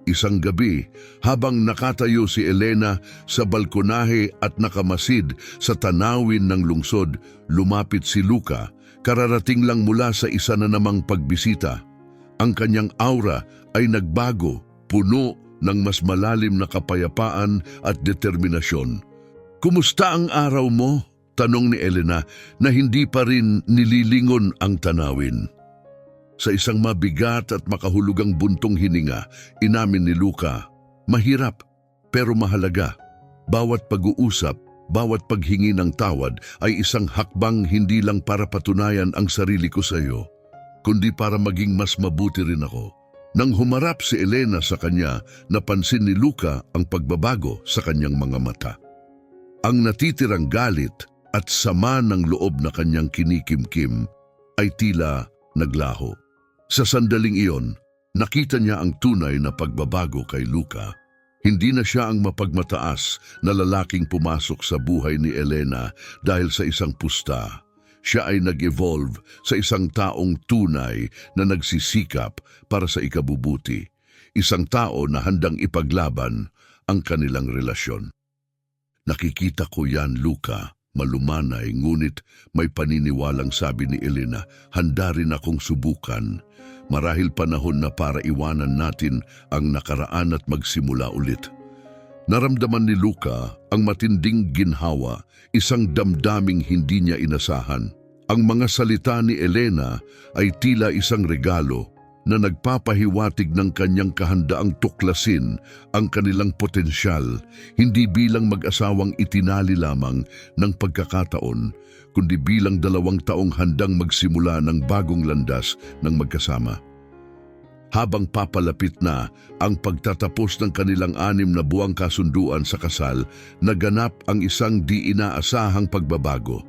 Isang gabi, habang nakatayo si Elena sa balkonahe at nakamasid sa tanawin ng lungsod, lumapit si Luca, kararating lang mula sa isa na namang pagbisita. Ang kanyang aura ay nagbago, puno ng mas malalim na kapayapaan at determinasyon. "Kumusta ang araw mo?" tanong ni Elena na hindi pa rin nililingon ang tanawin. Sa isang mabigat at makahulugang buntong hininga, inamin ni Luca, "Mahirap, pero mahalaga. Bawat pag-uusap, bawat paghingi ng tawad ay isang hakbang hindi lang para patunayan ang sarili ko sa iyo, kundi para maging mas mabuti rin ako." Nang humarap si Elena sa kanya, napansin ni Luca ang pagbabago sa kanyang mga mata. Ang natitirang galit at sama ng loob na kanyang kinikimkim ay tila naglaho. Sa sandaling iyon, nakita niya ang tunay na pagbabago kay Luca. Hindi na siya ang mapagmataas na lalaking pumasok sa buhay ni Elena dahil sa isang pusta. Siya ay nag-evolve sa isang taong tunay na nagsisikap para sa ikabubuti. Isang tao na handang ipaglaban ang kanilang relasyon. Nakikita ko yan, Luca. Malumanay, ngunit may paniniwalang sabi ni Elena, handa rin akong subukan. Marahil panahon na para iwanan natin ang nakaraan at magsimula ulit. Naramdaman ni Luca ang matinding ginhawa, isang damdaming hindi niya inasahan. Ang mga salita ni Elena ay tila isang regalo na nagpapahiwatig ng kanyang kahandaang tuklasin ang kanilang potensyal, hindi bilang mag-asawang itinali lamang ng pagkakataon, kundi bilang 2 taong handang magsimula ng bagong landas ng magkasama. Habang papalapit na ang pagtatapos ng kanilang 6 na buwang kasunduan sa kasal, naganap ang isang di inaasahang pagbabago.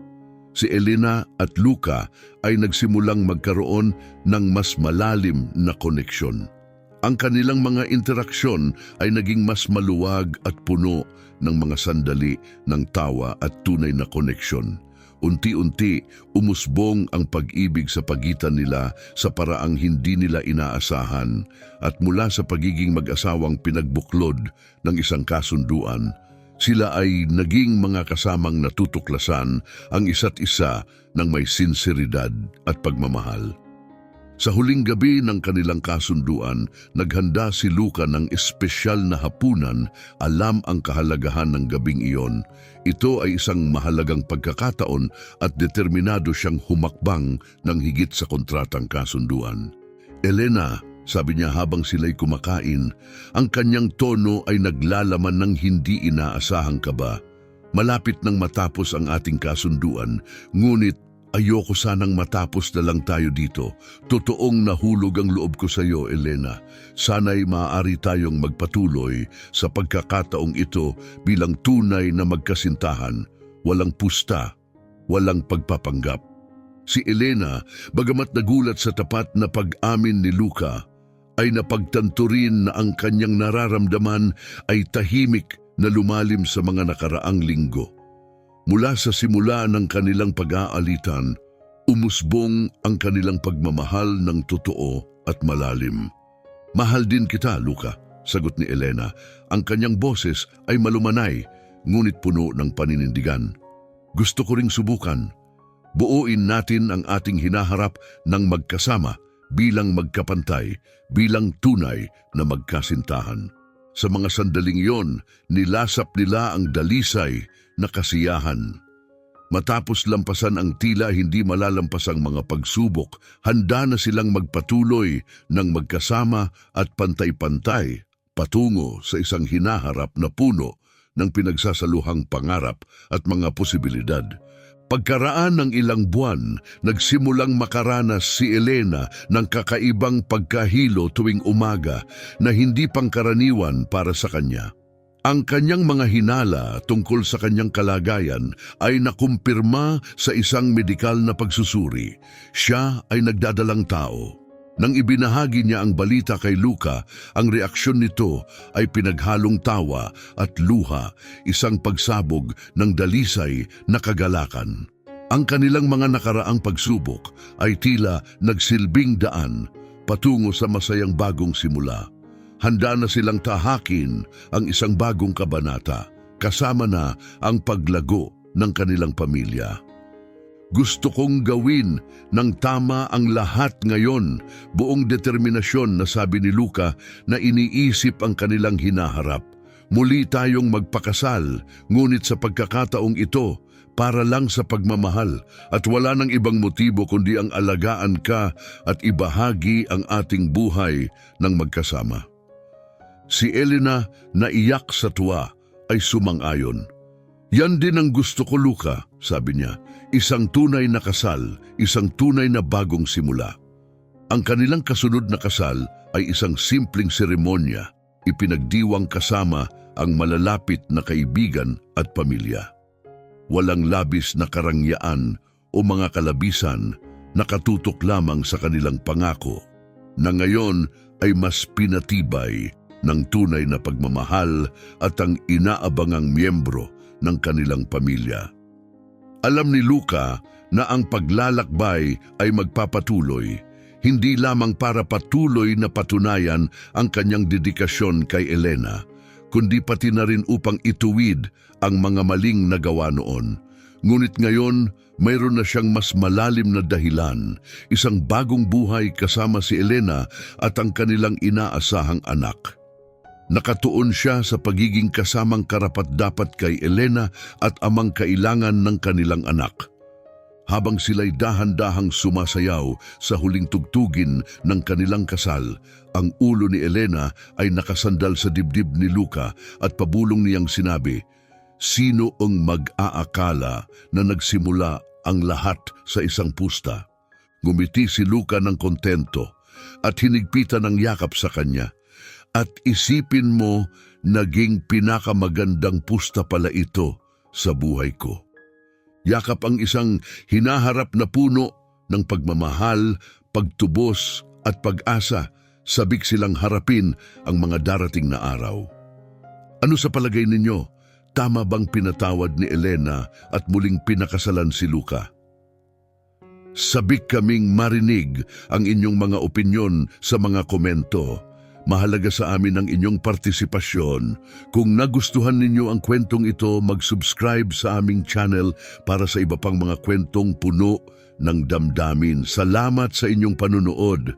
Si Elena at Luca ay nagsimulang magkaroon ng mas malalim na koneksyon. Ang kanilang mga interaksyon ay naging mas maluwag at puno ng mga sandali ng tawa at tunay na koneksyon. Unti-unti, umusbong ang pag-ibig sa pagitan nila sa paraang hindi nila inaasahan at mula sa pagiging mag-asawang pinagbuklod ng isang kasunduan, sila ay naging mga kasamang natutuklasan ang isa't isa ng may sinseridad at pagmamahal. Sa huling gabi ng kanilang kasunduan, naghanda si Luca ng espesyal na hapunan. Alam ang kahalagahan ng gabing iyon. Ito ay isang mahalagang pagkakataon at determinado siyang humakbang ng higit sa kontratang kasunduan. Elena, sabi niya habang sila'y kumakain, ang kanyang tono ay naglalaman ng hindi inaasahang kaba. Malapit nang matapos ang ating kasunduan, ngunit ayoko sanang matapos na lang tayo dito. Totoong nahulog ang loob ko sa iyo, Elena. Sana'y maaari tayong magpatuloy sa pagkakataong ito bilang tunay na magkasintahan, walang pusta, walang pagpapanggap. Si Elena, bagamat nagulat sa tapat na pag-amin ni Luca, ay napagtanto rin na ang kanyang nararamdaman ay tahimik na lumalim sa mga nakaraang linggo. Mula sa simula ng kanilang pag-aalitan, umusbong ang kanilang pagmamahal ng totoo at malalim. Mahal din kita, Luca, sagot ni Elena. Ang kanyang boses ay malumanay, ngunit puno ng paninindigan. Gusto ko ring subukan. Buuin natin ang ating hinaharap ng magkasama bilang magkapantay, bilang tunay na magkasintahan. Sa mga sandaling iyon, nilasap nila ang dalisay na kasiyahan. Matapos lampasan ang tila hindi malalampasang mga pagsubok, handa na silang magpatuloy ng magkasama at pantay-pantay patungo sa isang hinaharap na puno ng pinagsasaluhang pangarap at mga posibilidad. Pagkaraan ng ilang buwan, nagsimulang makaranas si Elena ng kakaibang pagkahilo tuwing umaga na hindi pangkaraniwan para sa kanya. Ang kanyang mga hinala tungkol sa kanyang kalagayan ay nakumpirma sa isang medikal na pagsusuri. Siya ay nagdadalang tao. Nang ibinahagi niya ang balita kay Luca, ang reaksyon nito ay pinaghalong tawa at luha, isang pagsabog ng dalisay na kagalakan. Ang kanilang mga nakaraang pagsubok ay tila nagsilbing daan patungo sa masayang bagong simula. Handa na silang tahakin ang isang bagong kabanata, kasama na ang paglago ng kanilang pamilya. Gusto kong gawin ng tama ang lahat ngayon, buong determinasyon na sabi ni Luca na iniisip ang kanilang hinaharap. Muli tayong magpakasal, ngunit sa pagkakataong ito, para lang sa pagmamahal at wala nang ibang motibo kundi ang alagaan ka at ibahagi ang ating buhay ng magkasama. Si Elena na iyak sa tuwa ay sumang-ayon. Yan din ang gusto ko, Luca, sabi niya. Isang tunay na kasal, isang tunay na bagong simula. Ang kanilang kasunod na kasal ay isang simpleng seremonya, ipinagdiwang kasama ang malalapit na kaibigan at pamilya. Walang labis na karangyaan o mga kalabisan, nakatutok lamang sa kanilang pangako. na ngayon ay mas pinatibay ng tunay na pagmamahal at ang inaabangang miyembro ng kanilang pamilya. Alam ni Luca na ang paglalakbay ay magpapatuloy, hindi lamang para patuloy na patunayan ang kanyang dedikasyon kay Elena, kundi pati na rin upang ituwid ang mga maling nagawa noon. Ngunit ngayon, mayroon na siyang mas malalim na dahilan, isang bagong buhay kasama si Elena at ang kanilang inaasahang anak. Nakatuon siya sa pagiging kasamang karapat-dapat kay Elena at amang kailangan ng kanilang anak. Habang sila'y dahan-dahang sumasayaw sa huling tugtugin ng kanilang kasal, ang ulo ni Elena ay nakasandal sa dibdib ni Luca at pabulong niyang sinabi, "Sino ang mag-aakala na nagsimula ang lahat sa isang pusta?" Ngumiti si Luca ng kontento at hinigpitan ng yakap sa kanya. "At isipin mo, naging pinakamagandang pusta pala ito sa buhay ko." Yakap ang isang hinaharap na puno ng pagmamahal, pagtubos at pag-asa, sabik silang harapin ang mga darating na araw. Ano sa palagay ninyo? Tama bang pinatawad ni Elena at muling pinakasalan si Luca? Sabik kaming marinig ang inyong mga opinyon sa mga komento. Mahalaga sa amin ang inyong partisipasyon. Kung nagustuhan ninyo ang kwentong ito, mag-subscribe sa aming channel para sa iba pang mga kwentong puno ng damdamin. Salamat sa inyong panunood.